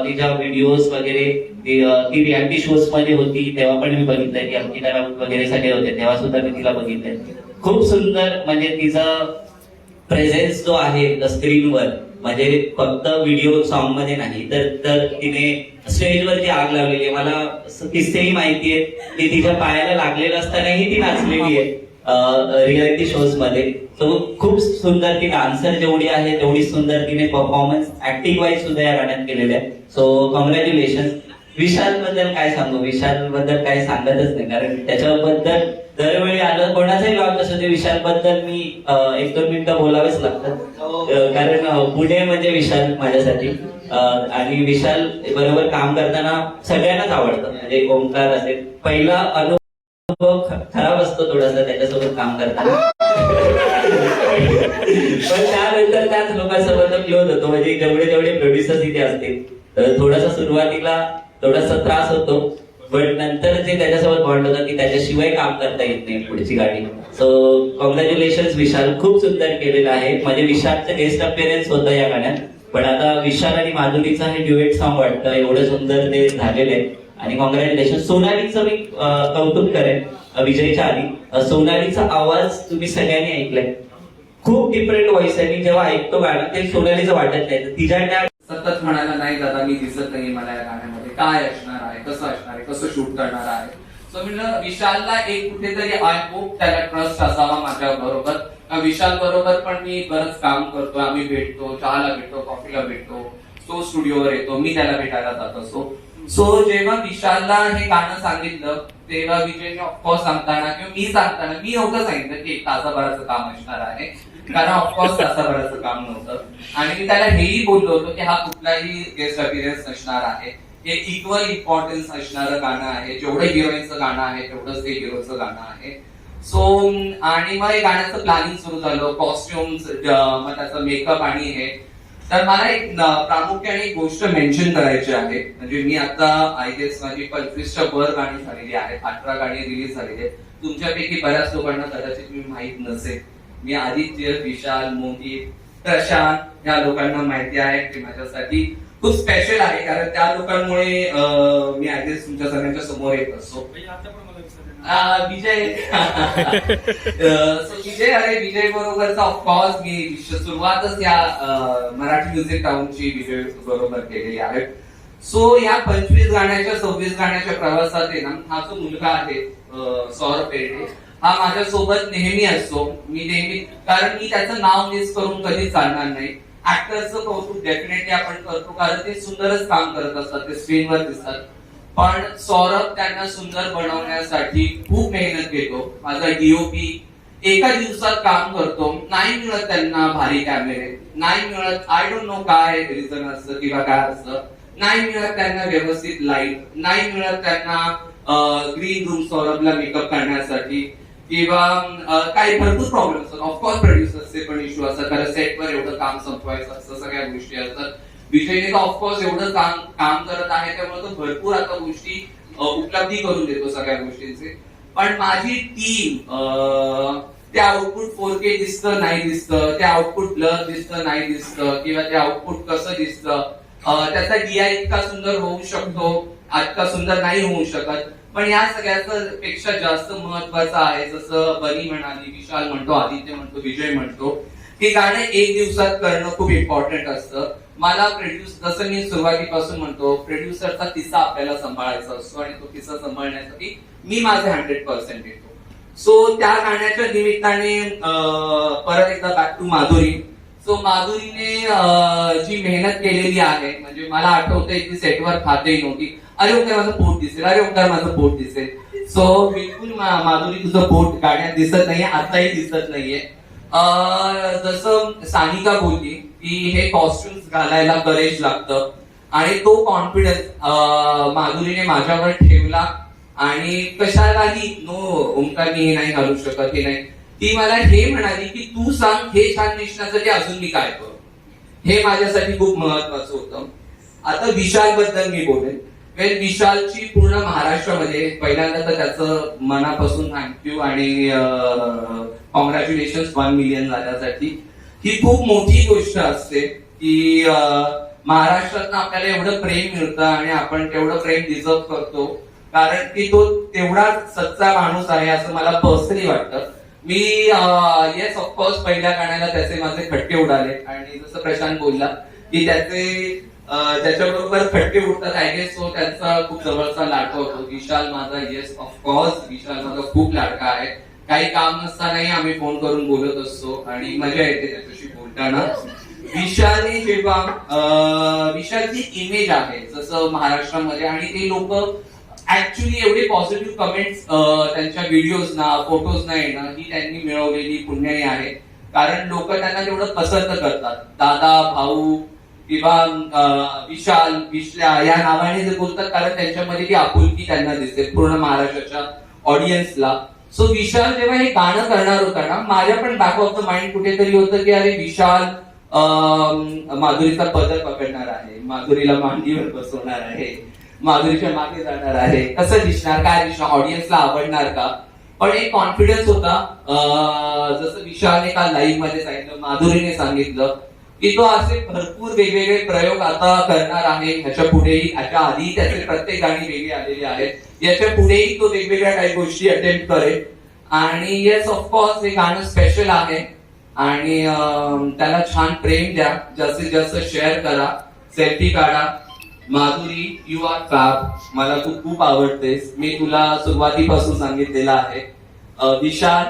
तिच्या व्हिडिओज वगैरे ती रियालिटी शोज मध्ये होती तेव्हा पण मी बघितलंय. ती अंकिता राऊत वगैरे सगळे होते तेव्हा सुद्धा मी तिला बघितलंय. खूप सुंदर म्हणजे तिचा प्रेझेन्स जो आहे स्क्रीनवर, म्हणजे फक्त व्हिडिओ सॉन्ग मध्ये नाही तर तिने स्टेजवरती आग लावलेली आहे. मला किस्सेही माहिती आहे की तिच्या पायाला लागलेलं असतानाही ती नाचलेली आहे. रियालिटी शोज मध्ये. सो खूप सुंदर ती डान्सर जेवढी आहे तेवढी सुंदर तिने परफॉर्मन्स ऍक्टिंग वाईज सुद्धा या गाण्यात केलेले आहे. So congratulation. विशाल बद्दल काय सांगू, विशाल बद्दल काही सांगतच नाही, कारण त्याच्याबद्दल दरवेळी आलं कोणाचाही लॉन्च असतो ते विशाल बद्दल मी 1-2 मिनिटं बोलावेच लागतात. कारण पुणे म्हणजे विशाल माझ्यासाठी. आणि विशाल बरोबर काम करताना सगळ्यांनाच आवडतं. म्हणजे ओंकार असेल, पहिला अनुभव खराब असतो थोडासा त्याच्यासोबत काम करताना, पण त्यानंतर त्याच लोकांसोबत क्लोज होतो. म्हणजे जेवढे प्रोड्युसर्स इथे असतील थोडासा सुरुवातीला थोडासा त्रास होतो, बट नंतर जे त्याच्यासोबत बॉन्ड होतं की त्याच्याशिवाय काम करता येत नाही पुढची गाडी. सो कॉंग्रॅच्युलेशन विशाल, खूप सुंदर केलेलं आहे. म्हणजे विशालचं गेस्ट अपिअरन्स होतं या गाण्यात, पण आता विशाल आणि माधुरीचं हे ड्युएट सॉन्ग वाटतं एवढं सुंदर ते झालेलं आहे. आणि कॉंग्रॅच्युलेशन. सोनालीचं मी कौतुक करेन विजयच्या आधी. सोनालीचा आवाज तुम्ही सगळ्यांनी ऐकलाय, खूप डिफरंट व्हॉइस आहे. मी जेव्हा ऐकतो गाणं ते सोनालीचं वाटत नाही. तिच्या त्या सतत म्हणायला नाही दादा मी दिसत नाही मला या गाण्यामध्ये, काय असणार आहे, कसं असणार आहे, कसं शूट करणार आहे. सो म्हणलं विशालला एक कुठेतरी आय होप त्याला ट्रस्ट असावा माझ्या बरोबर. विशाल बरोबर पण मी बरंच काम करतो, आम्ही भेटतो, चहाला भेटतो, कॉफीला भेटतो, तो स्टुडिओवर येतो, मी त्याला भेटायला जात असतो. सो जेव्हा विशालला हे गाणं सांगितलं तेव्हा विजयने ऑफकोर्स सांगताना किंवा मी सांगताना मी नव्हतं सांगितलं की 1 तासाभराचं काम असणार आहे, कारण ऑफकोर्स तासाभराचं काम नव्हतं. आणि मी त्याला हेही बोललो होतो की हा कुठलाही गेस्ट अपिअरन्स नसणार आहे, हे इक्वल इम्पॉर्टन्स असणारं गाणं आहे. जेवढं हिरोईनचं गाणं आहे तेवढंच ते हिरोचं गाणं आहे. सो आणि मग हे गाण्याचं प्लॅनिंग सुरू झालं, कॉस्ट्युम्स, मग त्याचं मेकअप आणि हे. तर मला एक प्रामुख्याने एक गोष्ट मेन्शन करायची आहे. म्हणजे मी आता आय गेस माझी 25च्या वर गाणी झालेली आहेत, 18 गाणी रिलीज झालेली आहेत. तुमच्यापैकी बऱ्याच लोकांना कदाचित मी माहित नसेल. मी आदित्य, विशाल, मोहित, प्रशांत या लोकांना माहिती आहे की माझ्यासाठी खूप स्पेशल आहे, कारण त्या लोकांमुळे मी आय गेस तुमच्या सगळ्यांच्या समोर येत असतो. विजय विजय बरोबरचा ऑफकोर्स मी सुरुवातच या मराठी म्युझिक टाउनची विजय बरोबर केलेली आहे. सो या 25 गाण्याच्या 26 गाण्याच्या प्रवासात आहे ना, हा जो मुलगा आहे सौरभ पेरडे, हा माझ्यासोबत नेहमी असतो. मी नेहमी, कारण मी त्याचं नाव मिस करून कधी चालणार नाही. ऍक्टरचं कौतुक डेफिनेटली आपण करतो, कारण ते सुंदरच काम करत असतात, ते स्क्रीनवर दिसतात. पण सौरभ त्यांना सुंदर बनवण्यासाठी खूप मेहनत घेतो. माझा डीओपी एका दिवसात काम करतो. नाही मिळत त्यांना भारी कॅमेरे, नाही मिळत, आय डोंट नो काय रिझन असतं किंवा काय असतं, नाही मिळत त्यांना व्यवस्थित लाईट, नाही मिळत त्यांना ग्रीन रूम सौरभला मेकअप करण्यासाठी, किंवा काही भरपूर प्रॉब्लेम असतात. ऑफकोर्स प्रोड्युसर्सचे पण इश्यू असतात, कारण सेटवर एवढं काम संपवायचं असतं, सगळ्या गोष्टी असतात. विजयने तर ऑफकोर्स एवढं काम करत आहे, त्यामुळे तो भरपूर आता गोष्टी उपलब्धी करून देतो सगळ्या गोष्टींचे. पण माझी टीम ते आउटपुट 4K दिसतं नाही दिसतं, ते आउटपुट ब्लर दिसतं नाही दिसतं, किंवा ते आउटपुट कसं दिसतं, त्याचा DI इतका सुंदर होऊ शकतो, इतका सुंदर नाही होऊ शकत. पण या सगळ्याचं पेक्षा जास्त महत्वाचं आहे, जसं बनी म्हणाली, विशाल म्हणतो, आदित्य म्हणतो, विजय म्हणतो, हे गाणं 1 दिवसात करणं खूप इम्पॉर्टंट असतं. मला जसं मी सुरुवातीपासून म्हणतो, प्रोड्युसरचा किस्सा आपल्याला सांभाळायचा असतो आणि तो किस्सा सांभाळण्यासाठी मी माझे 100% देतो. सो त्या गाण्याच्या निमित्ताने परत एकदा बॅक टू माधुरी. सो माधुरीने जी मेहनत केलेली आहे, म्हणजे मला आठवतंय की सेटवर खाते नव्हती, अरे ओंकार माझं पोट दिसेल, अरे ओंकार माझं पोट दिसेल. सो बिलकुल माधुरी तुझं पोट गाण्यात दिसत नाहीये, आताही दिसत नाहीये. जसं सानिका बोलली की हे कॉस्ट्युम्स घालायला करेज लागतं, आणि तो कॉन्फिडन्स माधुरीने माझ्यावर ठेवला. आणि कशालाही नो ओंकार मी हे नाही घालू शकत, हे नाही. ती मला हे म्हणाली की तू सांग हे छान दिसण्यासाठी अजून मी काय करू. हे माझ्यासाठी खूप महत्वाचं होतं. आता विशाल बद्दल मी बोलेन. विशालची पूर्ण महाराष्ट्रामध्ये पहिल्यांदा तर त्याचं मनापासून थँक्यू आणि कॉंग्रॅच्युलेशन 1 मिलियन झाल्यासाठी. ही खूप मोठी गोष्ट असते की महाराष्ट्रात आपल्याला एवढं प्रेम मिळतं आणि आपण तेवढं प्रेम डिझर्व करतो, कारण की तो तेवढा सच्चा माणूस आहे असं मला पर्सनली वाटतं. मी येस ऑफकोर्स पहिल्या गाण्याला त्याचे माझे खटके उडाले, आणि जसं प्रशांत बोलला की त्याच्याबरोबर खटके उडतात आय गेस. सो त्यांचा खूप जवळचा लाडका होतो विशाल माझा. येस ऑफकोर्स विशाल माझा खूप लाडका आहे. काही काम नसतानाही आम्ही फोन करून बोलत असतो आणि मजा येते त्याच्याशी बोलताना. विशालने जेव्हा विशालची इमेज आहे जसं महाराष्ट्रामध्ये आणि ते लोक ऍक्च्युली एवढे पॉझिटिव्ह कमेंट्स त्यांच्या व्हिडिओजना फोटोजना येणं ही त्यांनी मिळवलेली पुण्याई आहे. कारण लोक त्यांना तेवढं पसंत करतात. दादा, भाऊ किंवा विशाल, विश्ल्या या नावाने जे बोलतात कारण त्यांच्यामध्ये ती आपुलकी त्यांना दिसते पूर्ण महाराष्ट्राच्या ऑडियन्सला. सो विशाल जेव्हा हे गाणं करणार होता ना, माझ्या पण बॅक ऑफ द माइंड कुठेतरी होतं की अरे विशाल माधुरीचा पदर पकडणार आहे, माधुरीला मांडीवर बसवणार आहे, माधुरीच्या मागे जाणार आहे, कसं दिसणार, काय दिसणार, ऑडियन्सला आवडणार का. पण एक कॉन्फिडन्स होता. जसं विशालने काल लाईव्ह मध्ये सांगितलं, माधुरीने सांगितलं की तो असे भरपूर वेगवेगळे प्रयोग आता करणार आहे. ह्याच्या पुढेही, ह्याच्या आधी त्याचे प्रत्येक गाणी वेगळी आलेली आहेत. याच्या पुढेही तो वेगवेगळ्या काही गोष्टी अटेम्प्ट करेल. आणि येस ऑफकोर्स हे गाणं स्पेशल आहे आणि त्याला छान प्रेम द्या, जास्तीत जास्त शेअर करा, सेल्फी काढा. माधुरी, यू आर फॅब, मला तू खूप आवडतेस, मी तुला सुरुवातीपासून सांगितलेलं आहे. विशाल,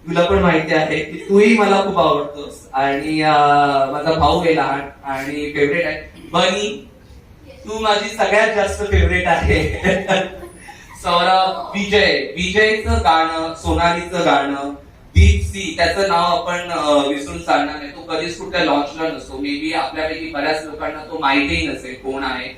तुला पण माहिती आहे की तूही मला खूप आवडतोस आणि माझा भाऊ आहे लहान आणि फेवरेट आहे. बनी, तू माझी सगळ्यात जास्त फेवरेट आहे. सौरभ, विजयचं गाणं, सोनालीचं गाणं, दीपसी, त्याचं नाव आपण विसरून चालणार नाही. तो कधीच कुठल्या लॉन्चला नसतो. मे बी आपल्यापैकी बऱ्याच लोकांना तो माहितीही नसेल कोण आहे.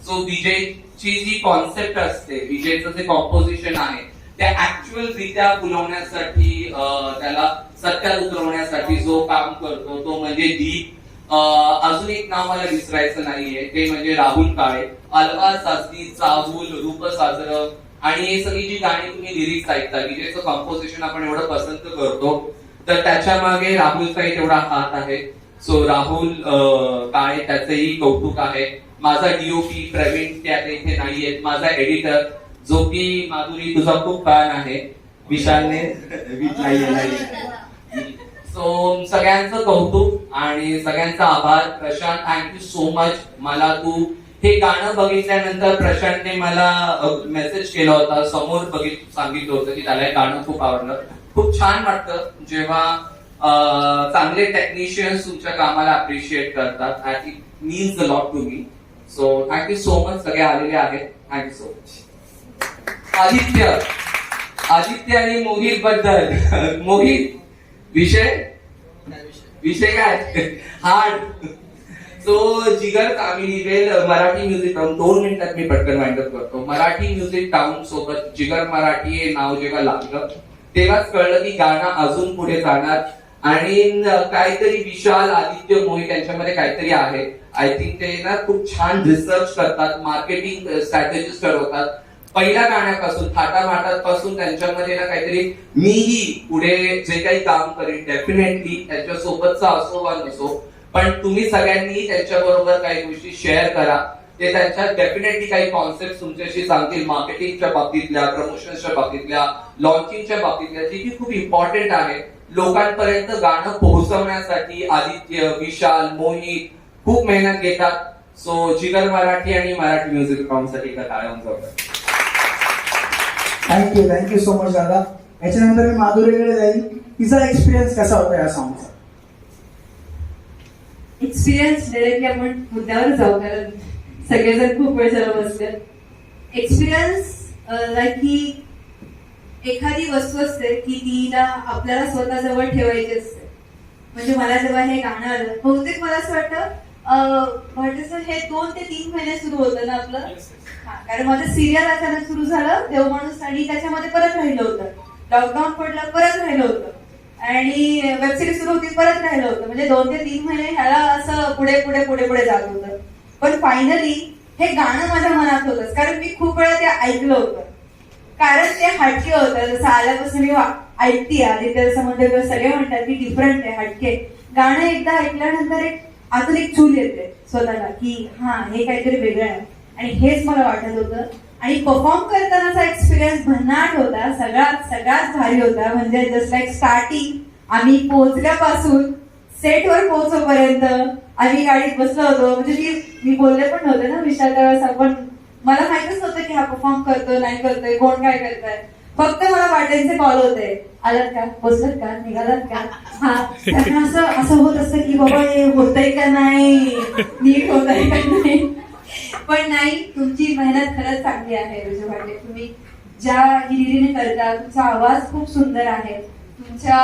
सो विजयची जी कॉन्सेप्ट असते, विजयचं जे कॉम्पोजिशन आहे, त्या ऍक्च्युअल रित्या फुलवण्यासाठी, त्याला सत्यात उतरवण्यासाठी जो काम करतो तो म्हणजे दीप. अजून एक नाव मला विसरायचं नाहीये, ते म्हणजे राहुल काळे. अलवा साजरी, चाहूल, रूप साजरं आणि हे सगळी जी गाणी तुम्ही लिरिक्स ऐकता, विजयचं कॉम्पोजिशन आपण एवढं पसंत करतो, तर त्याच्या मागे राहुलचाही तेवढा हात आहे. सो राहुल काळे, त्याचंही कौतुक आहे. माझा डीओपी प्रवीण, ते आता इथे नाहीयेत. माझा एडिटर जो की माधुरी तुझा खूप फॅन आहे, विशालने सो सगळ्यांचं कौतुक आणि सगळ्यांचा आभार. Prashant, thank you so much. मला तू हे गाणं बघितल्यानंतर प्रशांतने मला मेसेज केला होता, समोर सांगितलं होतं की त्याला हे गाणं खूप आवडलं. खूप छान वाटतं जेव्हा चांगले टेक्निशियन्स तुमच्या कामाला अप्रिशिएट करतात. It means a lot to me. So thank you so much. सगळे आलेले आहेत, थँक्यू सो मच. आदित्य आणि मोहित बद्दल. मोहित, विषय काय हार्ड. सो जिगर कामिनी वेल मराठी म्युझिक टाउन, 2 मिनिटात मी पटकन वाइंड अप करतो. मराठी म्युझिक टाउन सोबत जिगर मराठी हे नाव जेव्हा लागलं तेव्हाच कळलं की गाणं अजून पुढे जाणार आणि काहीतरी विशाल, आदित्य, मोहित यांच्यामध्ये काहीतरी आहे. आय थिंक ते ना खूप छान रिसर्च करतात, मार्केटिंग स्ट्रॅटेजीज ठरवतात. पहिल्या गाण्यापासून, थाटामाटापासून त्यांच्यामध्ये ना काहीतरी, मीही पुढे जे काही काम करेन डेफिनेटली त्यांच्यासोबतचा असो वा नसो, पण तुम्ही सगळ्यांनी त्यांच्याबरोबर काही गोष्टी शेअर करा. ते त्यांच्या डेफिनेटली काही कॉन्सेप्ट तुमच्याशी सांगतील, मार्केटिंगच्या बाबतीतल्या, प्रमोशनच्या बाबतीतल्या, लॉन्चिंगच्या बाबतीतल्या, जी की खूप इम्पॉर्टंट आहे. लोकांपर्यंत गाणं पोहोचवण्यासाठी आदित्य, विशाल, मोहित खूप मेहनत घेतात. सो जिगर मराठी आणि मराठी म्युझिक टाउनसाठी एका टाळ्या वाजवतात. थँक्यू सो मच दादा. याच्यानंतर मी माधुरीकडे जाईल. तिचा एक्सपिरियन्स कसा होता या सॉंगचा? एक्सपिरियन्स डायरेक्टली आपण मुद्द्यावर जाऊ, कारण सगळेजण खूप वेळ झाला बसले. एक्सपिरियन्स लाईक की एखादी वस्तू असते की तिला आपल्याला स्वतः जवळ ठेवायची असते. म्हणजे मला जेव्हा हे गाणं आलं, बहुतेक मला असं वाटतं हे 2 ते 3 महिने सुरू होतं ना आपलं. कारण माझं सिरियल अचानक सुरू झालं, देव माणूस, आणि त्याच्यामध्ये परत राहिलं होतं. लॉकडाऊन पडलं, परत राहिलं होतं, आणि वेबसिरीज सुरू होती, परत राहिलं होतं. म्हणजे 2 ते 3 महिने ह्याला असं पुढे पुढे पुढे पुढे जात होतं. पण फायनली हे गाणं माझ्या मनात होतंच, कारण मी खूप वेळा ते ऐकलं होतं. कारण ते हटके होतं. जसं आल्यापासून मी ऐकते, आदित्य समजलं सगळे म्हणतात की डिफरंट आहे, हटके. गाणं एकदा ऐकल्यानंतर अजून एक चूल येते स्वतःला की हा, हे काहीतरी वेगळं आहे, आणि हेच मला वाटत होतं. आणि परफॉर्म करतानाचा एक्सपिरियन्स भन्नाट होता, सगळ्यात भारी होता. म्हणजे जस्ट लाईक स्टार्टिंग, आम्ही पोहोचल्यापासून सेटवर पोहोचोपर्यंत आम्ही गाडीत बसलो होतो. म्हणजे मी बोलले पण नव्हते ना विशाल त्यावेळेस. आपण, मला माहितच नव्हतं की हा परफॉर्म करतो नाही करतोय, कोण काय करताय. फक्त मला पार्ट्यांचे कॉल होते, आलात का, बसलात का, निघालात का. हा, त्यांना असं होत असतं की बाबा हे होतंय का नाही, नीट होतंय का नाही. पण नाही, तुमची मेहनत खरंच चांगली आहे ऋजू पाटील. तुम्ही ज्या हिरिरीने करता, तुमचा आवाज खूप सुंदर आहे, तुमच्या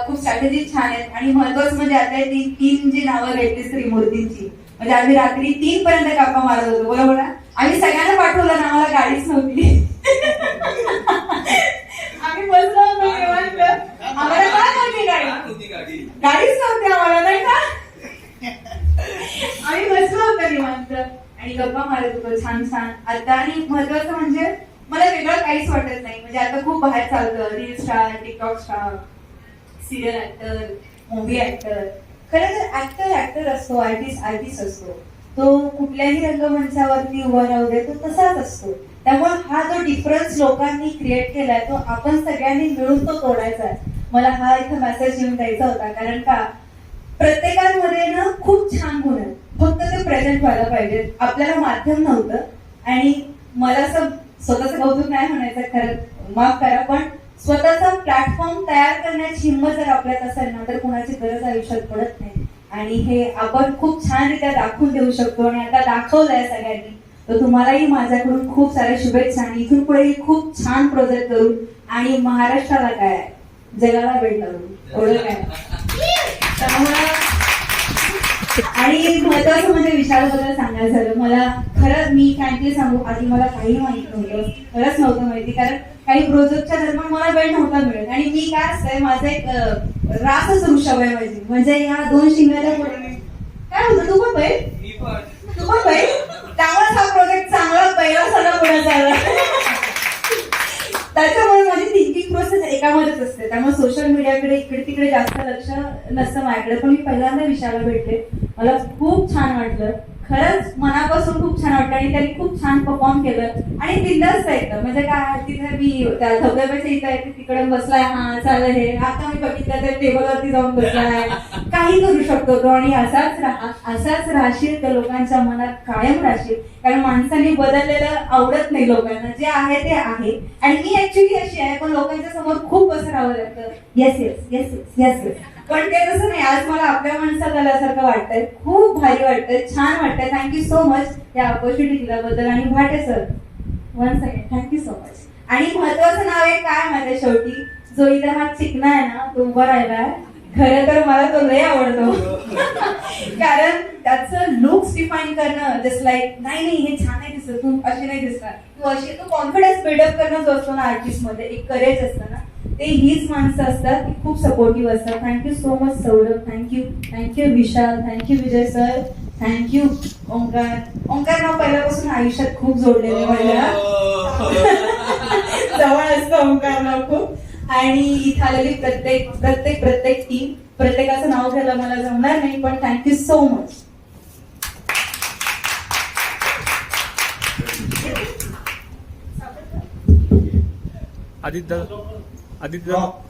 खूप स्ट्रॅटेजी छान आहेत. आणि महत्वाचं म्हणजे आता तीन जी नावं घेतलीस त्रिमूर्तींची, म्हणजे आम्ही रात्री 3 पर्यंत गप्पा मारत होतो, बरोबर ना. आम्ही सगळ्यांना पाठवलं ना, आम्हाला गाडीच नव्हती. आम्ही बसलो होतो निवांत, आम्हाला काय नव्हती गाडीच नव्हती आम्हाला, नाही का. आम्ही बसलो होतो निवांत आणि गप्पा मारत होतो छान छान. आता आणि महत्वाचं म्हणजे मला वेगळं काहीच वाटत नाही. म्हणजे आता खूप बाहेर चालतं, reel star, TikTok star, serial actor, movie actor. खरं तर ऍक्टर असतो, आर्टिस्ट असतो, तो कुठल्याही रंगमंचावरती उभा राहू दे, तो तसाच असतो. त्यामुळे हा जो डिफरन्स लोकांनी क्रिएट केलाय, तो आपण सगळ्यांनी मिळून तो तोडायचा आहे. मला हा इथं मेसेज येऊन द्यायचा होता, कारण का प्रत्येकामध्ये ना खूप छान गुण आहेत, फक्त ते प्रेझेंट व्हायला पाहिजेत. आपल्याला माध्यम नव्हतं, आणि मला असं स्वतःचं कौतुक नाही म्हणायचं, खरं माफ करा, पण स्वतःचा प्लॅटफॉर्म तयार करण्याची हिंमत जर आपल्यात असेल ना, तर कोणाची गरज आयुष्यात पडत नाही. आणि हे आपण खूप छानरित्या दाखवून देऊ शकतो, आणि आता दाखवलंय सगळ्यांनी. तर तुम्हालाही माझ्याकडून खूप साऱ्या शुभेच्छा, आणि इथून पुढेही खूप छान प्रोजेक्ट करू, आणि महाराष्ट्राला काय जगाला भेट करू, एवढं काय. त्यामुळे आणि महत्वाचं म्हणजे विशालबद्दल सांगायचं झालं, मला खरंच मी फ्रँकली सांगू, आधी मला काही माहित नव्हतं, खरंच नव्हतं माहिती, कारण काही प्रोजेक्टच्या दरम्यान मला वेळ नव्हता मिळत. आणि मी काय असतंय, माझं एक रासच वृषभ आहे माझी, म्हणजे या 2 शिंगाच्या पुढे काय होतं, तू पण बाई, त्यामुळेच हा प्रोजेक्ट चांगला पहिला सगळा पुढे चालला. त्याच्यामुळे माझी थिंकिंग प्रोसेस एकामध्येच असते, त्यामुळे सोशल मीडियाकडे इकडे तिकडे जास्त लक्ष नसतं माझ्याकडे. पण मी पहिल्यांदा विशाला भेटले, मला खूप छान वाटलं, खरंच मनापासून खूप छान वाटलं. आणि त्यांनी खूप छान परफॉर्म केलं, आणि बिंदास्त एकदम, म्हणजे काय तिथे मी त्या धबधब्याच्या इथे तिकडे बसलाय, हा चालेल, हे आता मी बघितलं तर टेबलवरती जाऊन बसलाय, काही करू शकतो तो. आणि असाच राहशील तर लोकांच्या मनात कायम राहशील, कारण माणसाने बदललेलं आवडत नाही लोकांना, जे आहे ते आहे. आणि मी ऍक्च्युली अशी आहे, पण लोकांच्या समोर खूप असं राहावं लागतं, yes yes yes yes yes. पण ते तसं नाही, आज मला आपल्या माणसात आल्यासारखं वाटतंय, खूप भारी वाटतंय, छान वाटतंय. थँक्यू सो मच या ऑपॉर्च्युनिटी दिल्याबद्दल. आणि Bhate sir, one second, thank you so much. आणि महत्वाचं नाव आहे काय माझ्या शेवटी, जो इथं हा चिकना आहे ना, तो उभा राहिलाय. खरं तर मला तो लय आवडतो, कारण त्याचं लुक्स डिफाईन करणं, जस्ट लाईक नाही हे छान नाही दिसत, तू अशी नाही दिसणार, तू अशी, तो कॉन्फिडन्स बिल्डअप करणं जो असतो ना आर्टिस्ट मध्ये, एक करेज असतं ना, ते हीच माणसं असतात की खूप सपोर्टिव्ह असतात. Thank you so much Saurabh, thank you Vishal, thank you Vijay sir, thank you Omkar नाव पहिल्यापासून आयुष्यात खूप जोडलेले माझ्या, जवळ असतं ओंकार नाव खूप. आणि इथं आलेली प्रत्येक टीम, प्रत्येकाचं नाव घ्यायला मला जमणार नाही, पण थँक्यू सो मच. आदित्य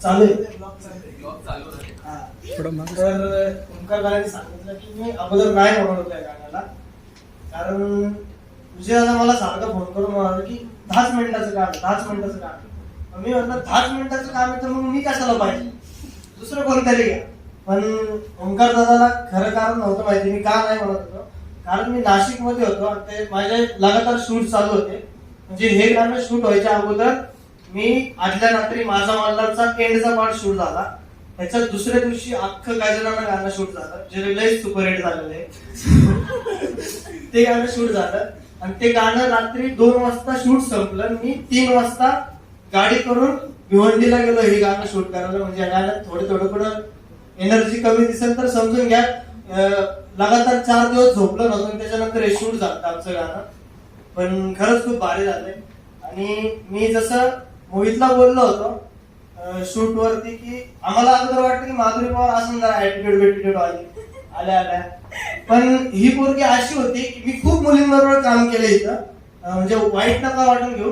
चालू तर ओंकार दादांनी सांगितलं की मी अगोदर नाही म्हणत होतो या गाण्याला, कारण तुझे दादा मला सारखं फोन करून म्हणाले की 10 मिनिटाचं काम. मी म्हटलं 10 मिनिटाचं काम आहे तर मग मी कशाला पाहिजे, दुसरं कोणतरी घ्या. पण ओंकार दादाला खरं कारण नव्हतं माहिती मी का नाही म्हणत होतो, कारण मी नाशिक मध्ये होतो आणि ते माझे लगातार शूट चालू होते. म्हणजे हे गाणं शूट व्हायच्या अगोदर मी आदल्या रात्री माझा मल्हारचा एंडचा पार्ट शूट झाला, त्याच्या दुसऱ्या दिवशी अख्खं गाजरानं गाणं शूट झालं, जे लय सुपरहिट झालेलं आहे. ते गाणं शूट झालं आणि ते गाणं रात्री 2 वाजता शूट संपलं. मी 3 वाजता गाडी करून भिवंडीला गेलो हे गाणं शूट करायला. म्हणजे या गाण्यात थोडं एनर्जी कमी दिसेल तर समजून घ्या, लगातार 4 दिवस झोपलं नव्हतं, त्याच्यानंतर हे शूट झालं आमचं गाणं. पण खरंच खूप भारी झालंय. आणि मी जसं मोहितला बोललो होतो शूट वरती की आम्हाला अगोदर वाटतं की माधुरी पवार असं जरा ऍटिट्यूड आल्या, पण ही पोरगी अशी होती की मी खूप मुलींबरोबर काम केलं इथं, म्हणजे वाईट नका वाटून घेऊ,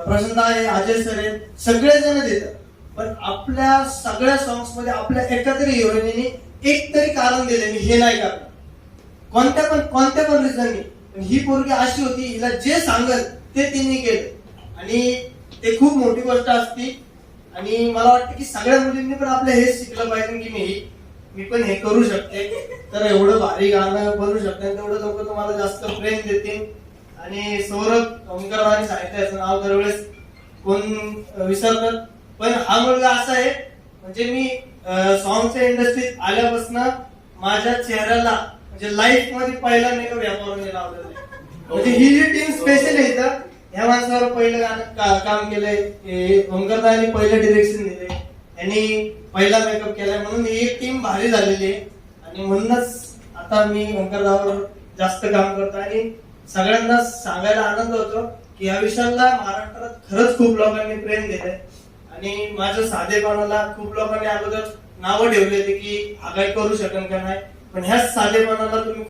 प्रशांत आहे, अजय सर आहे, सगळेजण देतात. पण आपल्या सगळ्या सॉंग्स मध्ये आपल्या एका तरी हिरोईननी एक तरी कारण दिले, मी हे नाही करणार कोणत्या पण रिझननी. पण ही पोरगी अशी होती, हिला जे सांगल ते तिने केलं. आणि ते खूप मोठी गोष्ट असते. आणि मला वाटतं की सगळ्या मुलींनी पण आपलं हेच शिकलं पाहिजे की मी पण हे करू शकते. तर एवढं भारी गाणं बनवू शकते, तेवढं लोक तुम्हाला जास्त प्रेम देतील. आणि सौरभ ओंकाररावांनी सांगितलं याचं नाव दरवेळेस कोण विसरतात, पण हा मुलगा असा आहे म्हणजे मी सॉंगच्या इंडस्ट्रीत आल्यापासून माझ्या चेहऱ्याला म्हणजे लाईफ मध्ये पहिला मेकअप या पोराने लावलेला आहे. म्हणजे ही जी टीम स्पेशल आहे इथं, ह्या माणसावर पहिलं गाणं काम केलंय, ओंकारदानी पहिलं डिरेक्शन दिलंय, यांनी पहिला मेकअप केलाय, म्हणून ही टीम भारी झालेली आहे. आणि म्हणूनच आता मी ओंकारदावर जास्त काम करतो. आणि सगळ्यांना सांगायला आनंद होतो की या विषयाला महाराष्ट्रात खरंच खूप लोकांनी प्रेम दिलंय. आणि माझ्या साधेपणाला खूप लोकांनी अगोदर नावं ठेवली होती की हा काही करू शकेल का नाही, पण ह्याच साधेपणाला तुम्ही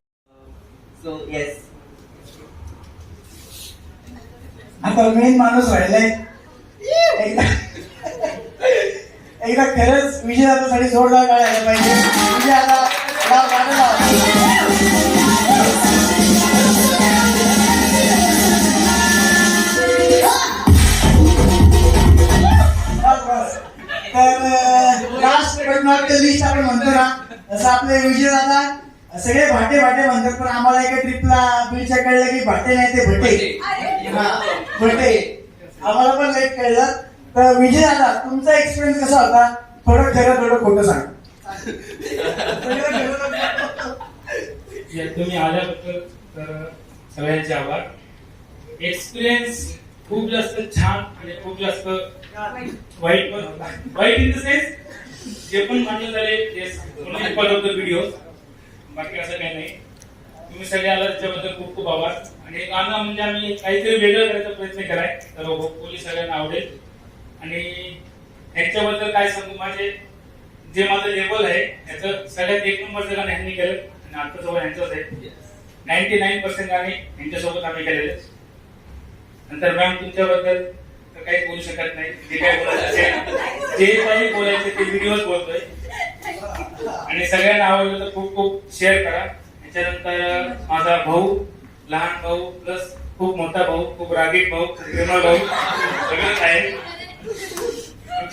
सो येस, आता मेन माणूस राहिलाय. एकदा खरंच विजय दादासाठी जोरदार काढायला पाहिजे. विजय आता गाणं लावा. तर last but not the list आपण म्हणतो ना, असं आपले विजय दादा सगळे भाटे भाटे म्हणतात, पण आम्हाला एका ट्रिपला बीचच्या कळलं की भाटे नाही ते भटे. हा भटे आम्हाला पण लेट कळलं. तर विजय दादा तुमचा एक्सपिरियन्स कसा होता? थोडं खरं थोडं खोटं सांग. तुम्ही आल्याबद्दल तर सगळ्यांचे आभार. एक्सपिरियन्स खूप जास्त छान आणि खूप जास्त वाईट पण होता. वाईट इन द सेन्स जे पण मान्य झाले फॉलो द व्हिडिओ, बाकी असं काही नाही. तुम्ही सगळे आला त्याच्याबद्दल खूप खूप आभार. आणि गाणं म्हणजे आम्ही काहीतरी वेगळं करायचा प्रयत्न केलाय, तर होपफुली सगळ्यांना आवडेल. आणि ह्यांच्याबद्दल काय सांगू, माझे जे माझं लेवल आहे त्याचं सगळ्यात एक नंबरचं गाणं ह्यांनी केलं आणि आता जवळ ह्यांचंच आहे. 99% गाणे ह्यांच्यासोबत आम्ही केलेले. नंतर मॅम तुमच्याबद्दल तर काही बोलू शकत नाही, जे काय बोलायचं जे काही बोलायचं ते व्हिडिओच बोलतोय. आणि सगळ्यांना आवडलं तर खूप खूप शेअर करा. त्याच्यानंतर माझा भाऊ, लहान भाऊ प्लस खूप मोठा भाऊ, खूप रागीट भाऊ, प्रेमळ भाऊ सगळंच आहे.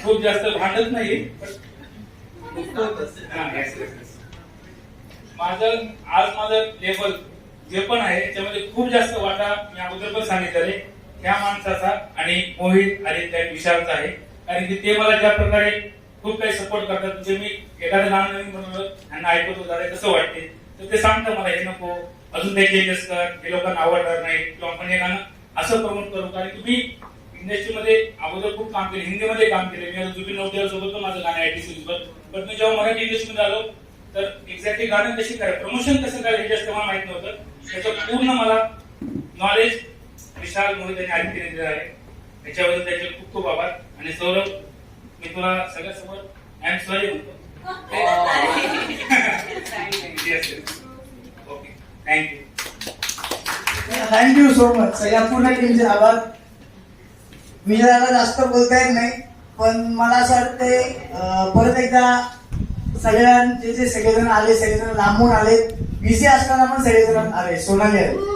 खूप जास्त भांडत नाही, माझं लेवल जे पण आहे त्याच्यामध्ये खूप जास्त वाटा मी अगोदर पण सांगितलं ह्या माणसाचा आणि मोहित आदित्य विशालचा आहे. कारण की ते मला ज्या प्रकारे खूप काही सपोर्ट करतात. म्हणजे मी एखादं गाणं नवीन बनवलं त्यांना ऐकत होता कसं वाटते, तर ते सांगतं मला हे नको, अजून काही चेंजेस कर, हे लोकांना आवडणार नाही किंवा आपण हे गाणं असं प्रमोट करू. कारण की मी इंडस्ट्रीमध्ये अगोदर खूप काम केले, हिंदीमध्ये काम केले. मी जुबिन नौटियाल सोबत पण माझं गाणं आयटी सिरीजवर. पण मी जेव्हा मराठी इंडस्ट्रीमध्ये आलो तर एक्झॅक्टली गाणं कशी करायचं, प्रमोशन कसं करायचं हे जास्त मला माहित नव्हतं. त्याचं पूर्ण मला नॉलेज विशाल, मोहित आणि आदित्य दिलं आहे. त्याच्याबद्दल त्याचे खूप खूप आभार. आणि सौरभ, मी तुला सगळ्यासमोर आय एम सॉरी म्हणतो. Okay, thank you. Thank you so much. सगळ्या पूर्ण टीमचे आभार. विजयाला जास्त बोलता येत नाही, पण मला असं वाटतंय परत एकदा सगळ्यांचे जे सगळेजण आले, सगळेजण लांबून आले, बिझी असताना पण सगळेजण आले. सोनाली आले,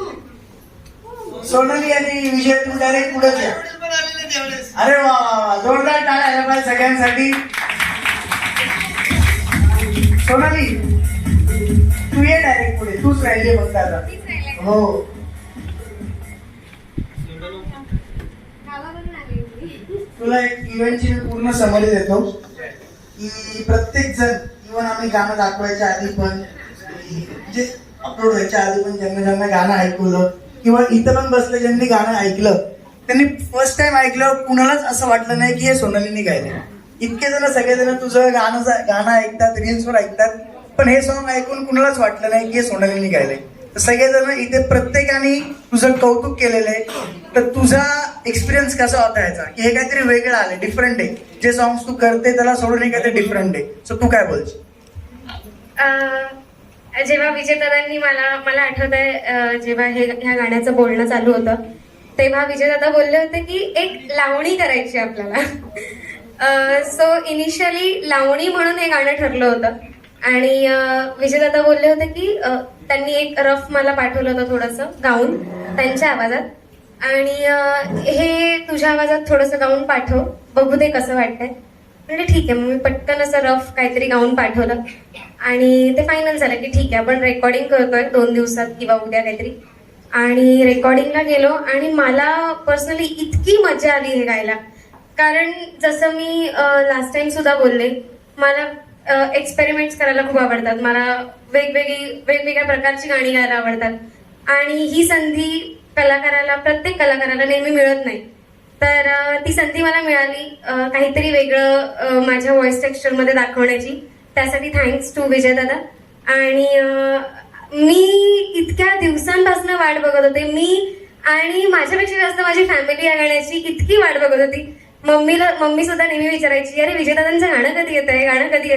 सोनाली आणि विजय तुम्ही डायरेक्ट पुढे या. अरे वा वा वा, जोरदार टाळ्या आल्या पाहिजे सगळ्यांसाठी. सोनाली तू ये डायरेक्ट पुढे, तूच राहिली फक्त आता. हो, तुला एक इव्हेंटची पूर्ण समरी देतो की प्रत्येक जण, इव्हन आम्ही गाणं दाखवायच्या आधी पण, जे अपलोड व्हायच्या आधी पण ज्यांना ज्यांना गाणं ऐकवलं किंवा इथं पण बसलं ज्यांनी गाणं ऐकलं, त्यांनी फर्स्ट टाइम ऐकलं कुणालाच असं वाटलं नाही की हे सोनालीने गायलं. इतके जण सगळेजण तुझं गाणं ऐकतात, रील्सवर ऐकतात, पण हे सॉन्ग ऐकून कुणालाच वाटलं नाही की हे सोनालीने गायलंय. तर सगळेजण इथे प्रत्येकाने तुझं कौतुक केलेलं आहे. तर तुझा एक्सपिरियन्स कसा होता याचा, की हे काहीतरी वेगळं आलं, डिफरंट आहे. जे सॉंग्स तू करते त्याला सोडून हे काहीतरी डिफरंट आहे. सो तू काय बोलशील? जेव्हा विजयदादांनी मला आठवत आहे, जेव्हा ह्या गाण्याचं बोलणं चालू होतं तेव्हा विजयदादा बोलले होते की एक लावणी करायची आपल्याला. सो इनिशियली लावणी म्हणून हे गाणं ठरलं होतं. आणि विजयदादा बोलले होते की त्यांनी एक रफ मला पाठवलं होतं थोडंसं गाऊन त्यांच्या आवाजात. आणि हे तुझ्या आवाजात थोडंसं गाऊन पाठव, बघू दे कसं वाटतंय. म्हणजे ठीक आहे, मग मी पटकन असं रफ काहीतरी गाऊन पाठवलं आणि ते फायनल झालं की ठीक आहे आपण रेकॉर्डिंग करतोय 2 दिवसात किंवा उद्या काहीतरी. आणि रेकॉर्डिंगला गेलो आणि मला पर्सनली इतकी मजा आली हे गायला. कारण जसं मी लास्ट टाइम सुद्धा बोलले, मला एक्सपेरिमेंट्स करायला खूप आवडतात. मला वेगवेगळ्या प्रकारची गाणी गायला आवडतात. आणि ही संधी प्रत्येक कलाकाराला नेहमी मिळत नाही. तर ती संधी मला मिळाली काहीतरी वेगळं माझ्या व्हॉइस टेक्स्चरमध्ये दाखवण्याची. त्यासाठी थँक्स टू विजय दादा. आणि मी इतक्या दिवसांपासून वाट बघत होते. मी आणि माझ्यापेक्षा जास्त माझी फॅमिली या गाण्याची इतकी वाट बघत होती. मम्मी सुद्धा नेहमी विचारायची, अरे विजयदादांचं गाणं कधी येत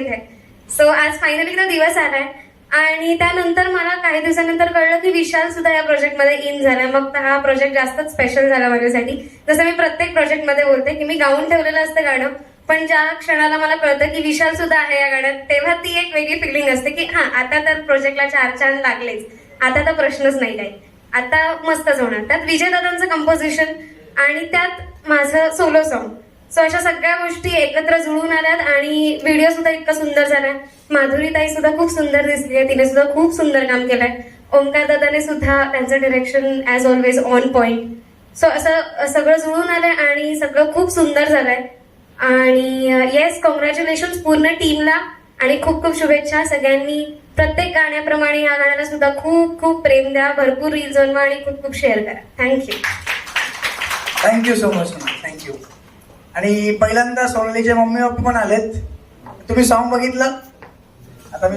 आहे. सो आज फायनली तो दिवस आलाय. आणि त्यानंतर मला काही दिवसानंतर कळलं की विशाल सुद्धा या प्रोजेक्टमध्ये इन झालाय. मग तर हा प्रोजेक्ट जास्तच स्पेशल झाला माझ्यासाठी. जसं मी प्रत्येक प्रोजेक्टमध्ये बोलते की मी गाऊन ठेवलेलं असतं गाणं, पण ज्या क्षणाला मला कळतं की विशाल सुद्धा आहे या गाण्यात, तेव्हा ती एक वेगळी फिलिंग असते की हा आता तर प्रोजेक्टला 4 चांद लागलेच, आता तर प्रश्नच नाही काही, आता मस्तच होणार. त्यात विजयदादांचं कंपोजिशन आणि त्यात माझं सोलो सॉन्ग. सो अशा सगळ्या गोष्टी एकत्र जुळून आल्यात आणि व्हिडिओ सुद्धा इतका सुंदर झालाय. माधुरीताई सुद्धा खूप सुंदर दिसली आहे, तिने सुद्धा खूप सुंदर काम केलंय. ओंकार दादाने सुद्धा त्यांचं direction as always on point. So असं सगळं जुळून आलंय आणि सगळं खूप सुंदर झालंय. आणि येस, कॉंग्रॅच्युलेशन पूर्ण टीमला आणि खूप खूप शुभेच्छा. सगळ्यांनी प्रत्येक गाण्याप्रमाणे या गाण्याला सुद्धा खूप खूप प्रेम द्या, भरपूर रील्स बनवा आणि खूप खूप शेअर करा. Thank you. Thank you so much, thank you. आणि पहिल्यांदा सोनालीचे मम्मी पप्पा पण आलेत. तुम्ही सॉन्ग बघितलं? आता मी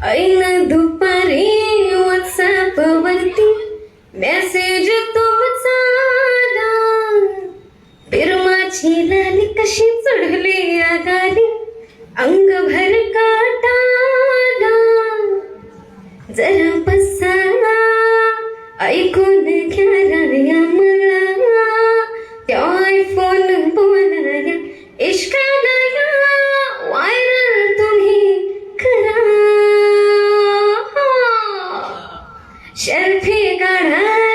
ऐन दुपारी व्हॉट्सअप वरती मेसेज तुमचा आला, फिरमाची लाली कशी चढली आगाली, अंगभर काटाला. जरा बसावा ऐकून घ्या या मला, त्या आयफोन बोलाया इश्काला या व्हायरल तुम्ही करा. सेल्फी काढा